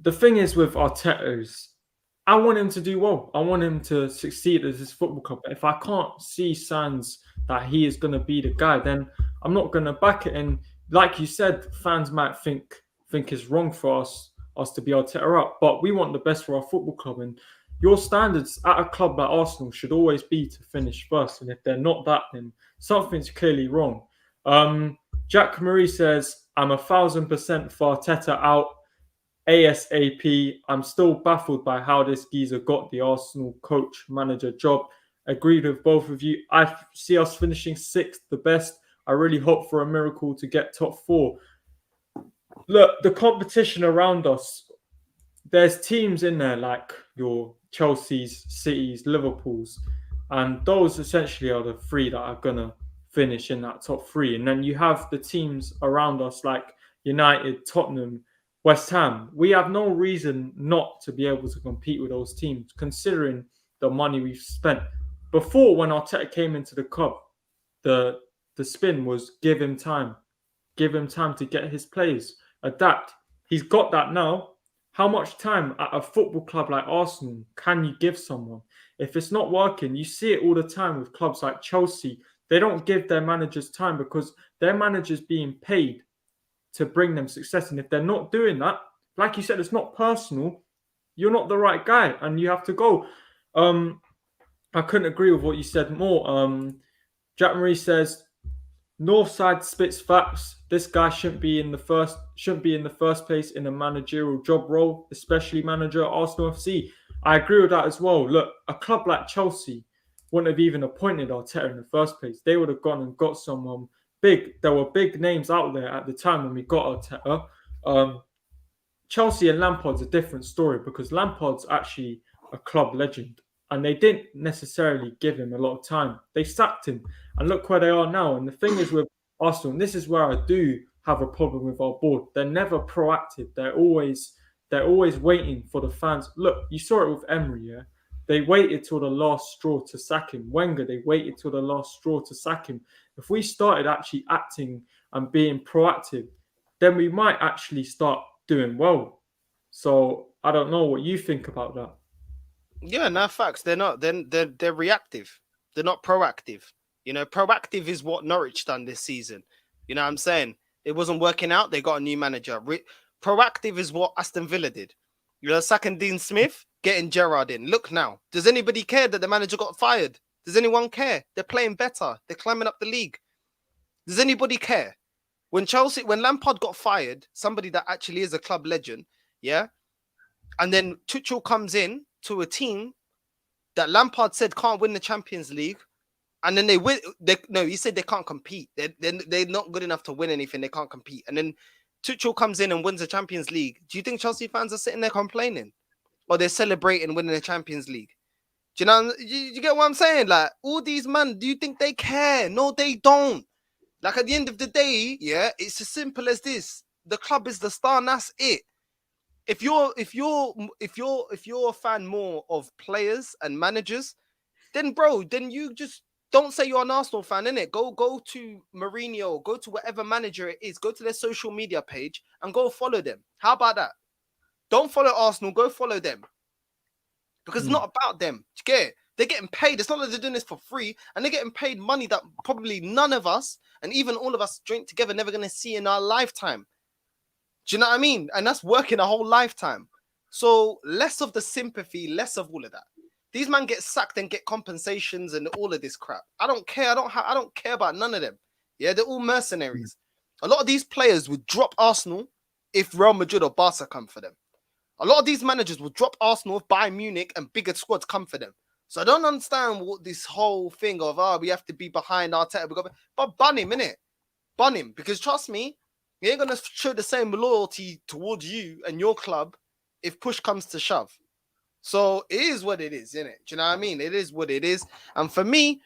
the thing is with Arteta is I want him to do well. I want him to succeed as his football club. But if I can't see signs that he is going to be the guy, then I'm not going to back it. And like you said, fans might think it's wrong for us to be Arteta up, but we want the best for our football club. And your standards at a club like Arsenal should always be to finish first. And if they're not that, then something's clearly wrong. Jack Marie says, I'm 1,000% for Arteta out ASAP. I'm still baffled by how this geezer got the Arsenal coach manager job. Agreed with both of you. I see us finishing 6th, the best. I really hope for a miracle to get top 4. Look, the competition around us, there's teams in there like your Chelsea's, City's, Liverpool's, and those essentially are the 3 that are going to finish in that top 3. And then you have the teams around us like United, Tottenham, West Ham. We have no reason not to be able to compete with those teams, considering the money we've spent. Before, when Arteta came into the club, the spin was give him time to get his players, adapt. He's got that now. How much time at a football club like Arsenal can you give someone? If it's not working, you see it all the time with clubs like Chelsea. They don't give their managers time because their managers being paid to bring them success. And if they're not doing that, like you said, it's not personal. You're not the right guy and you have to go. I couldn't agree with what you said more. Jack Marie says, Northside spits facts. This guy shouldn't be in the first place in a managerial job role, especially manager at Arsenal FC. I agree with that as well. Look, a club like Chelsea wouldn't have even appointed Arteta in the first place. They would have gone and got someone big. There were big names out there at the time when we got Arteta. Chelsea and Lampard's a different story because Lampard's actually a club legend and they didn't necessarily give him a lot of time. They sacked him and look where they are now. And the thing is with Arsenal, and this is where I do have a problem with our board. They're never proactive. They're always waiting for the fans. Look, you saw it with Emery, yeah? They waited till the last straw to sack him. Wenger, they waited till the last straw to sack him. If we started actually acting and being proactive, then we might actually start doing well. So I don't know what you think about that. Yeah, no facts. They're not. They're reactive. They're not proactive. You know, proactive is what Norwich done this season. You know what I'm saying? It wasn't working out. They got a new manager. Proactive is what Aston Villa did. You know, sacking Dean Smith, getting Gerrard in. Look now. Does anybody care that the manager got fired? Does anyone care? They're playing better. They're climbing up the league. Does anybody care? When Lampard got fired, somebody that actually is a club legend, yeah, and then Tuchel comes in to a team that Lampard said can't win the Champions League, and then they win. He said they can't compete. They're not good enough to win anything. They can't compete. And then Tuchel comes in and wins the Champions League. Do you think Chelsea fans are sitting there complaining, or they're celebrating winning the Champions League? Do you know? You get what I'm saying? Like all these men, do you think they care? No, they don't. Like at the end of the day, yeah, it's as simple as this. The club is the star, and that's it. If you're a fan more of players and managers, then you just don't say you're an Arsenal fan, innit? Go to Mourinho, go to whatever manager it is, go to their social media page and go follow them. How about that? Don't follow Arsenal, go follow them. Because it's not about them. Do you get it? They're getting paid. It's not like they're doing this for free, and they're getting paid money that probably none of us, and even all of us joined together, never going to see in our lifetime. Do you know what I mean? And that's working a whole lifetime. So less of the sympathy, less of all of that. These men get sacked and get compensations and all of this crap. I don't care. I don't care about none of them. Yeah, they're all mercenaries. A lot of these players would drop Arsenal if Real Madrid or Barca come for them. A lot of these managers will drop Arsenal if Bayern Munich and bigger squads come for them. So I don't understand what this whole thing of, we have to be behind Arteta. But ban him, innit? Ban him. Because trust me, he ain't going to show the same loyalty towards you and your club if push comes to shove. So it is what it is, innit? Do you know what I mean? It is what it is. And for me,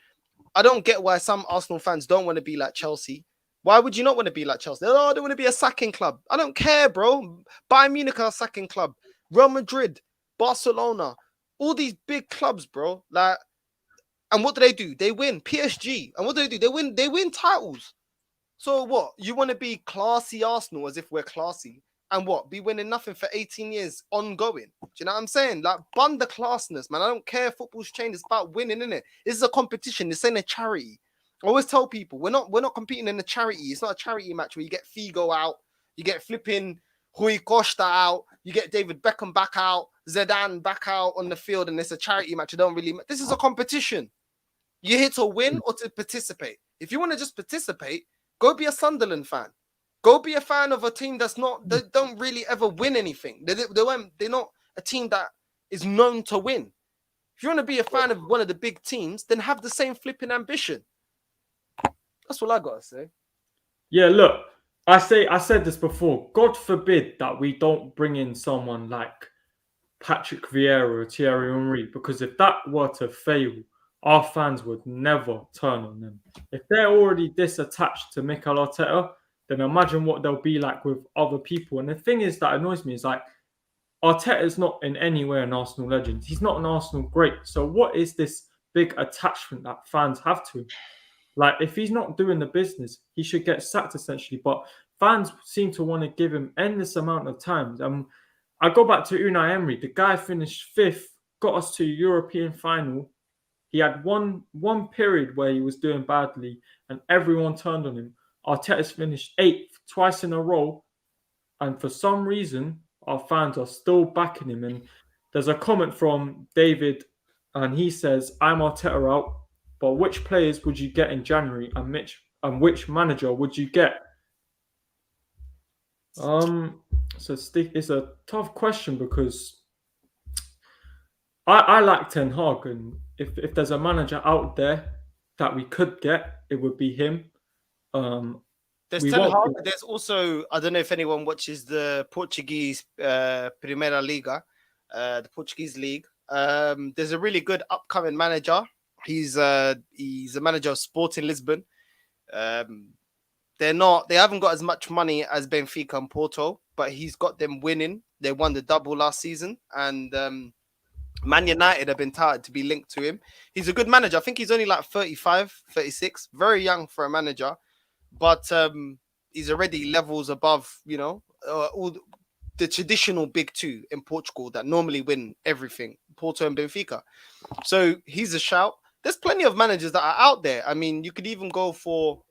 I don't get why some Arsenal fans don't want to be like Chelsea. Why would you not want to be like Chelsea? Oh, they want to be a sacking club. I don't care, bro. Bayern Munich are a sacking club. Real Madrid, Barcelona, all these big clubs, bro. And And what do? They win. PSG. And what do? They win titles. So what? You want to be classy Arsenal as if we're classy. And what? Be winning nothing for 18 years ongoing. Do you know what I'm saying? Like, bun the classness, man. I don't care. Football's changed. It's about winning, innit? This is a competition. This ain't a charity. I always tell people we're not competing in a charity. It's not a charity match where you get Figo out, you get flipping Rui Costa out, you get David Beckham back out, Zidane back out on the field, and it's a charity match. It don't really. This is a competition. You're here to win or to participate. If you want to just participate, go be a Sunderland fan. Go be a fan of a team that's not. They don't really ever win anything. They're not a team that is known to win. If you want to be a fan of one of the big teams, then have the same flipping ambition. That's all I gotta say. Yeah, look, I said this before. God forbid that we don't bring in someone like Patrick Vieira or Thierry Henry, because if that were to fail, our fans would never turn on them. If they're already this attached to Mikel Arteta, then imagine what they'll be like with other people. And the thing is that annoys me is like Arteta is not in any way an Arsenal legend. He's not an Arsenal great. So what is this big attachment that fans have to him? Like, if he's not doing the business, he should get sacked essentially. But fans seem to want to give him endless amount of time. I go back to Unai Emery. The guy finished 5th, got us to European final. He had one period where he was doing badly, and everyone turned on him. Arteta's finished 8th twice in a row, and for some reason, our fans are still backing him. And there's a comment from David, and he says, "I'm Arteta out, but which players would you get in January, and which manager would you get?" So it's a tough question because I like Ten Hag, and if there's a manager out there that we could get, it would be him. There's Ten Hag. There's also, I don't know if anyone watches the Portuguese Primeira Liga, the Portuguese league. There's a really good upcoming manager. He's a manager of Sporting Lisbon. They haven't got as much money as Benfica and Porto, but he's got them winning. They won the double last season, and Man United have been touted to be linked to him. He's a good manager. I think he's only like 35, 36, very young for a manager, but he's already levels above, all the traditional big two in Portugal that normally win everything, Porto and Benfica. So he's a shout. There's plenty of managers that are out there. I mean, you could even go for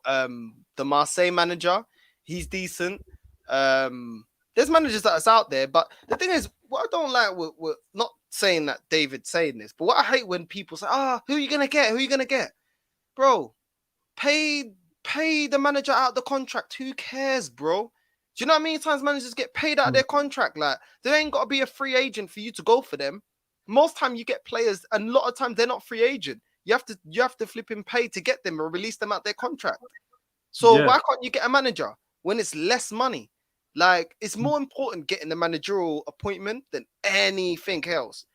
the Marseille manager. He's decent. There's managers that are out there, but the thing is, what I don't like, we're not saying that David's saying this, but what I hate when people say, who are you gonna get? Who are you gonna get? Bro, pay the manager out the contract. Who cares, bro? Do you know how many times managers get paid out of their contract? Like, they ain't got to be a free agent for you to go for them. Most time you get players, and a lot of times they're not free agent. You have to flip and pay to get them or release them out their contract. So why can't you get a manager when it's less money? Like, it's more important getting the managerial appointment than anything else.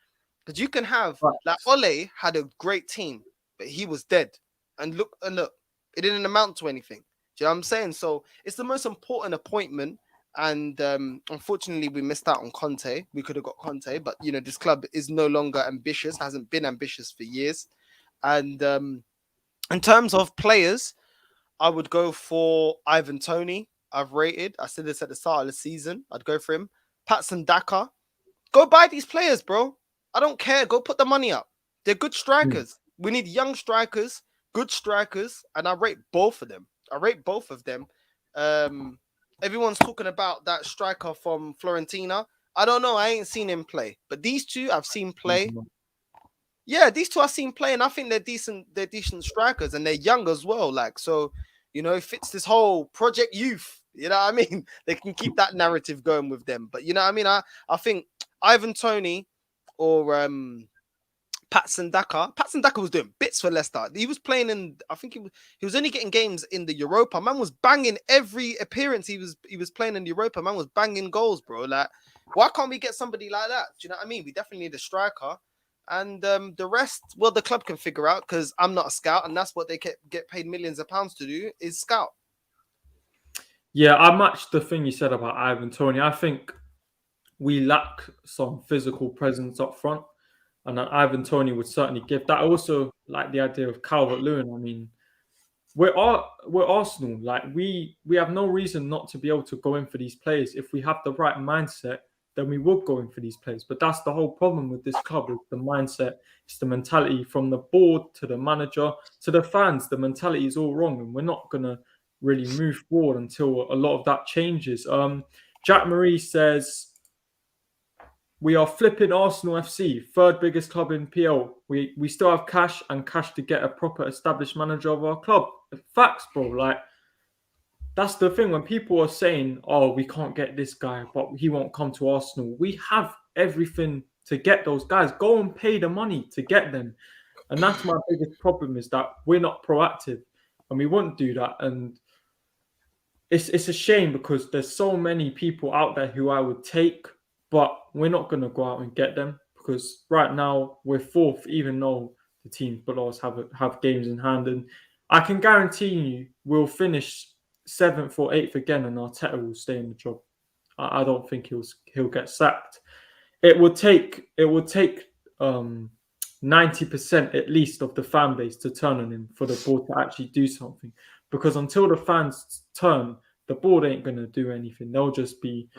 Because you can have, like, Ole had a great team, but he was dead. And look, it didn't amount to anything. Do you know what I'm saying? So it's the most important appointment. And unfortunately, we missed out on Conte. We could have got Conte, but, this club is no longer ambitious, hasn't been ambitious for years. And in terms of players, I would go for Ivan Toney. I said this at the start of the season. I'd go for him. Patson Daka. Go buy these players, bro. I don't care. Go put the money up. They're good strikers. We need young strikers, good strikers, and I rate both of them. Everyone's talking about that striker from Fiorentina. I don't know. I ain't seen him play. But these two I've seen play. Yeah, these two I've seen play, and I think they're decent. They're decent strikers, and they're young as well. Like, so, it fits this whole Project Youth. You know what I mean? They can keep that narrative going with them. But you know what I mean? I think Ivan Toney or Patson Daka. Patson Daka was doing bits for Leicester. He was playing in. I think he was only getting games in the Europa. Man was banging every appearance he was playing in the Europa. Man was banging goals, bro. Like, why can't we get somebody like that? Do you know what I mean? We definitely need a striker. And the rest, well, the club can figure out, because I'm not a scout, and that's what they get paid millions of pounds to do, is scout. Yeah, I matched the thing you said about Ivan Toney. I think we lack some physical presence up front. and Ivan Toney would certainly give that. I also like the idea of Calvert-Lewin. I mean, we're Arsenal. Like we have no reason not to be able to go in for these players. If we have the right mindset, then we would go in for these players. But that's the whole problem with this club: is the mindset, it's the mentality from the board to the manager to the fans. The mentality is all wrong, and we're not gonna really move forward until a lot of that changes. Jack Marie says, we are flipping Arsenal FC, third biggest club in PL. We still have cash and cash to get a proper established manager of our club. Facts, bro. Like, that's the thing. When people are saying, oh, we can't get this guy, but he won't come to Arsenal. We have everything to get those guys. Go and pay the money to get them. And that's my biggest problem, is that we're not proactive and we won't do that. And it's a shame because there's so many people out there who I would take, but we're not going to go out and get them because right now we're fourth, even though the teams below us have games in hand. And I can guarantee you we'll finish 7th or 8th again, and Arteta will stay in the job. I don't think he'll get sacked. It would take 90% at least of the fan base to turn on him for the board to actually do something. Because until the fans turn, the board ain't going to do anything. They'll just be...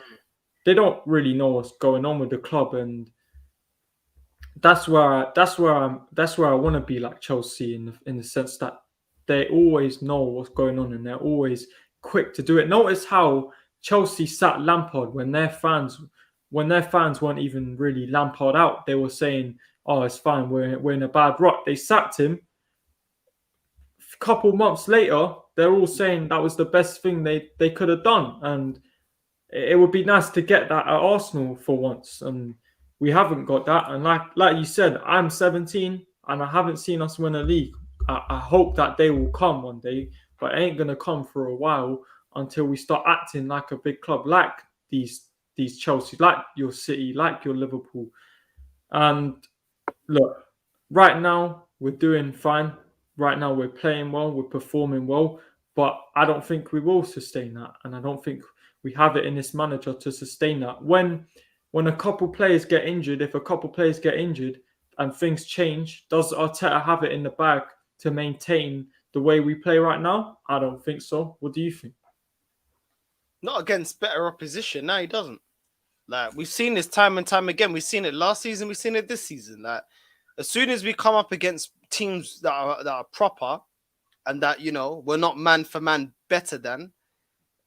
They don't really know what's going on with the club, and that's where I want to be like Chelsea in the sense that they always know what's going on and they're always quick to do it. Notice how Chelsea sat Lampard when their fans weren't even really Lampard out. They were saying, "Oh, it's fine. We're in a bad rut." They sacked him. A couple months later, they're all saying that was the best thing they could have done, and it would be nice to get that at Arsenal for once, and we haven't got that. And like you said, I'm 17 and I haven't seen us win a league. I hope that day will come one day, but it ain't gonna come for a while until we start acting like a big club, like these Chelsea, like your City, like your Liverpool. And look, right now we're doing fine. Right now we're playing well, we're performing well, but I don't think we will sustain that, and I don't think we have it in this manager to sustain that. When a couple players get injured, if a couple players get injured and things change, does Arteta have it in the bag to maintain the way we play right now? I don't think so. What do you think? Not against better opposition. No, he doesn't. Like, we've seen this time and time again. We've seen it last season. We've seen it this season. Like, as soon as we come up against teams that are proper and that, you know, we're not man for man better than,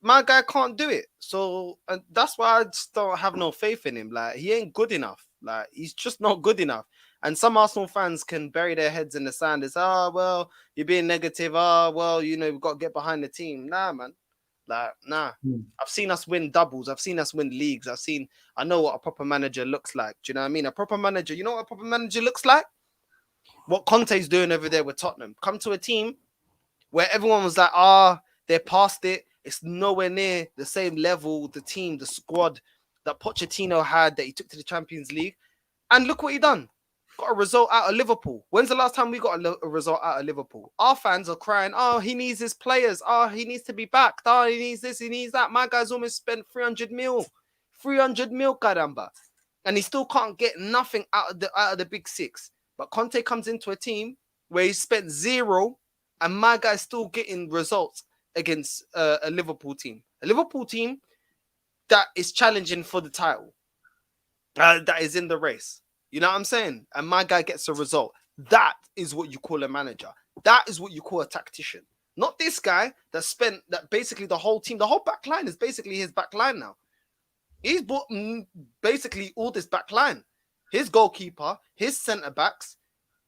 my guy can't do it. So, and that's why I just don't have no faith in him. Like, he ain't good enough. Like, he's just not good enough. And some Arsenal fans can bury their heads in the sand. It's, well, you're being negative. Well, you know, we've got to get behind the team. Nah, man. Like, nah. I've seen us win doubles. I've seen us win leagues. I know what a proper manager looks like. Do you know what I mean? A proper manager, you know what a proper manager looks like? What Conte's doing over there with Tottenham. Come to a team where everyone was like, they're past it. It's nowhere near the same level, the team, the squad that Pochettino had, that he took to the Champions League. And look what he done. Got a result out of Liverpool. When's the last time we got a result out of Liverpool? Our fans are crying, he needs his players. He needs to be backed. He needs this, he needs that. My guy's almost spent 300 mil. 300 mil, caramba. And he still can't get nothing out of the big six. But Conte comes into a team where he spent zero, and my guy's still getting results against a Liverpool team. A Liverpool team that is challenging for the title. That is in the race. You know what I'm saying? And my guy gets a result. That is what you call a manager. That is what you call a tactician. Not this guy that basically the whole team, the whole back line is basically his back line now. He's bought basically all this back line. His goalkeeper, his centre backs,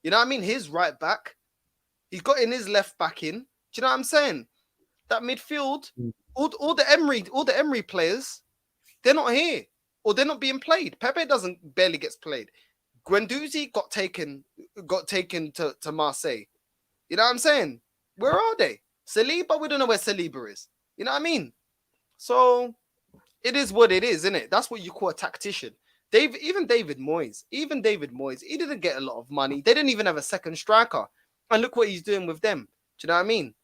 you know what I mean? His right back. He's got in his left back in. Do you know what I'm saying? That midfield, all the Emery players, they're not here. Or they're not being played. Pepe barely gets played. Guendouzi got taken to Marseille. You know what I'm saying? Where are they? Saliba, we don't know where Saliba is. You know what I mean? So it is what it is, isn't it? That's what you call a tactician. Even David Moyes, he didn't get a lot of money. They didn't even have a second striker. And look what he's doing with them. Do you know what I mean?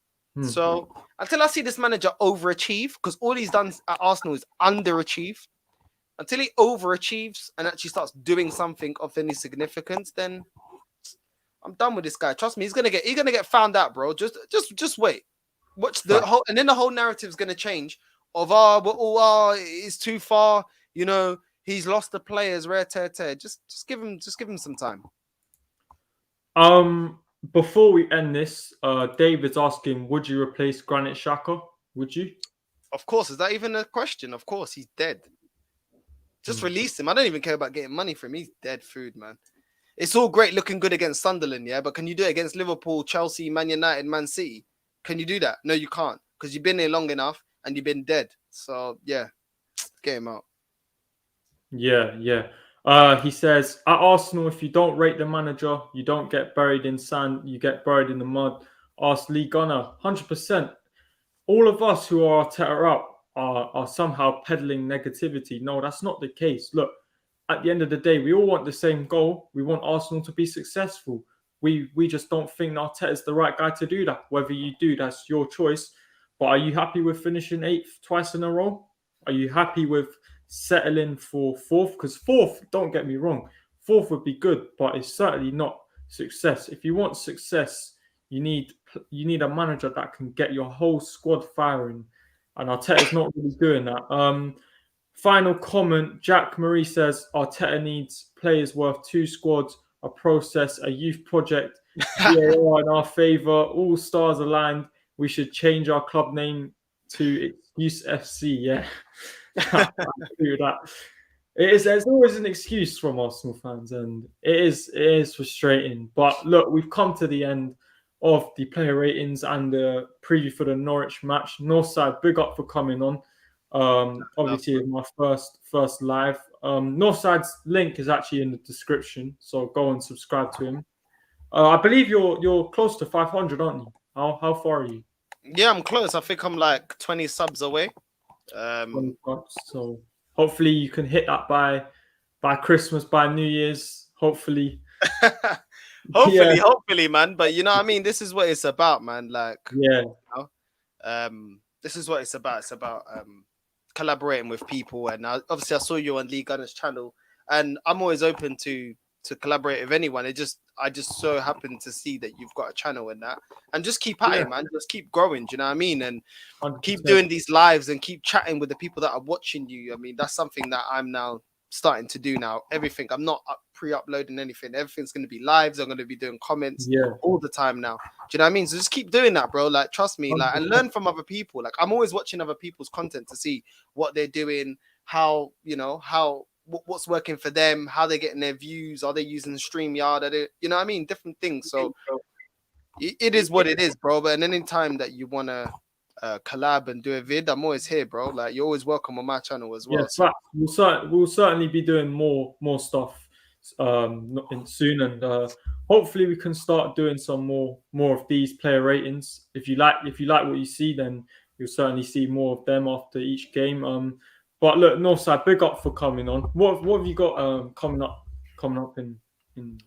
So until I see this manager overachieve, because all he's done at Arsenal is underachieve, until he overachieves and actually starts doing something of any significance, then I'm done with this guy. Trust me, he's gonna get found out, bro. Just wait. Watch the whole, and then the whole narrative is gonna change. Of it's too far. You know, he's lost the players. Rare tear. Just give him some time. Before we end this, David's asking, would you replace Granit Xhaka? Would you? Of course. Is that even a question? Of course, he's dead. Just release him. I don't even care about getting money for him. He's dead food, man. It's all great looking good against Sunderland, yeah, but can you do it against Liverpool, Chelsea, Man United, Man City? Can you do that? No, you can't, because you've been here long enough and you've been dead. So yeah, get him out. Yeah. He says, at Arsenal, if you don't rate the manager, you don't get buried in sand, you get buried in the mud. Ask Lee Gunner, 100%. All of us who are Arteta out are somehow peddling negativity. No, that's not the case. Look, at the end of the day, we all want the same goal. We want Arsenal to be successful. We just don't think Arteta is the right guy to do that. Whether you do, that's your choice. But are you happy with finishing 8th twice in a row? Are you happy with settling for 4th? Because 4th, don't get me wrong, 4th would be good, but it's certainly not success. If you want success, you need a manager that can get your whole squad firing, and Arteta's not really doing that. Final comment, Jack Marie says Arteta needs players worth 2 squads, a process, a youth project, VAR in our favour, all stars aligned. We should change our club name to Excuse FC. Yeah, I agree with that. There's always an excuse from Arsenal fans, and it is frustrating. But look, we've come to the end of the player ratings and the preview for the Norwich match. Northside, big up for coming on. Obviously, it's my first live. Northside's link is actually in the description, so go and subscribe to him. I believe you're close to 500, aren't you? How far are you? Yeah, I'm close. I think I'm like 20 subs away. 20 subs. So hopefully you can hit that by Christmas, by New Year's. Hopefully. Hopefully, man. But you know what I mean? This is what it's about, man. Like, yeah. You know? This is what it's about. It's about collaborating with people. And obviously I saw you on Lee Gunner's channel, and I'm always open to collaborate with anyone. I just so happen to see that you've got a channel in that, and just keep at it, man. Just keep growing. Do you know what I mean? And 100%. Keep doing these lives and keep chatting with the people that are watching you. I mean, that's something that I'm now starting to do now. Everything. I'm not pre-uploading anything. Everything's going to be lives. I'm going to be doing comments all the time now. Do you know what I mean? So just keep doing that, bro. Like, trust me, like, and learn from other people. Like, I'm always watching other people's content to see what they're doing, how, you know, what's working for them, how they're getting their views, are they using StreamYard, you know what I mean? Different things. So it is what it is, bro. But at any time that you want to collab and do a vid, I'm always here, bro. Like, you're always welcome on my channel as well. Yeah, so. We'll certainly be doing more stuff soon, and hopefully we can start doing some more of these player ratings. If you like what you see, then you'll certainly see more of them after each game. But look, Northside, big up for coming on. What have you got coming up in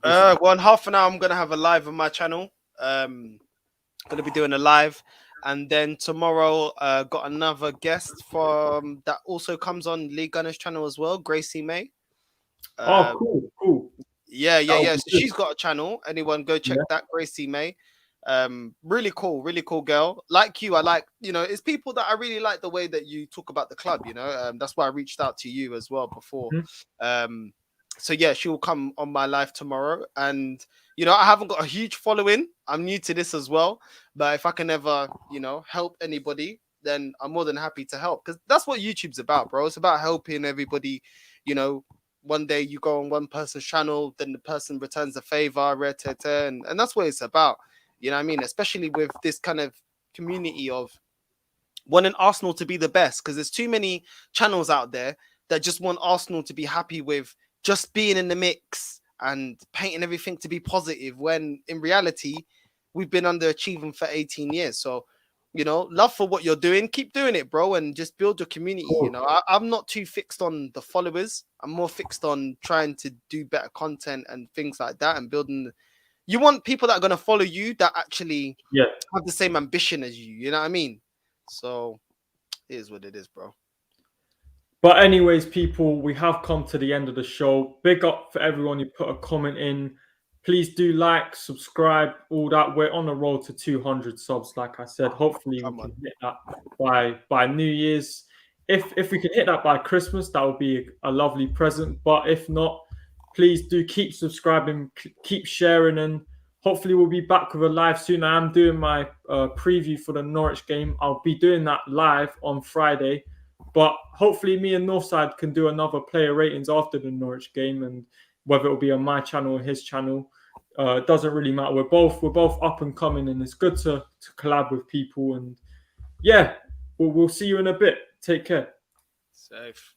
well, in half an hour I'm gonna have a live on my channel. Gonna be doing a live, and then tomorrow got another guest from that also comes on Lee Gunner's channel as well, Gracie May. Cool. Yeah. So she's got a channel. Anyone go check that, Gracie May. Really cool girl. Like you, I like, you know, it's people that I really like the way that you talk about the club, you know. That's why I reached out to you as well before. So yeah, she will come on my live tomorrow. And you know, I haven't got a huge following. I'm new to this as well. But if I can ever, you know, help anybody, then I'm more than happy to help. Because that's what YouTube's about, bro. It's about helping everybody. You know, one day you go on one person's channel, then the person returns the favor, and that's what it's about. You know what I mean? Especially with this kind of community of wanting Arsenal to be the best, because there's too many channels out there that just want Arsenal to be happy with just being in the mix and painting everything to be positive, when in reality, we've been underachieving for 18 years. So, you know, love for what you're doing. Keep doing it, bro, and just build your community. You know, I'm not too fixed on the followers. I'm more fixed on trying to do better content and things like that, and building. You want people that are going to follow you that actually have the same ambition as you. You know what I mean? So it is what it is, bro. But anyways, people, we have come to the end of the show. Big up for everyone who put a comment in. Please do like, subscribe, all that. We're on the road to 200 subs, like I said. Hopefully we can hit that by New Year's. If we can hit that by Christmas, that would be a lovely present. But if not, please do keep subscribing, keep sharing, and hopefully we'll be back with a live soon. I am doing my preview for the Norwich game. I'll be doing that live on Friday. But hopefully me and Northside can do another player ratings after the Norwich game, and whether it'll be on my channel or his channel, it doesn't really matter. We're both up and coming, and it's good to collab with people. And yeah, we'll see you in a bit. Take care. Safe.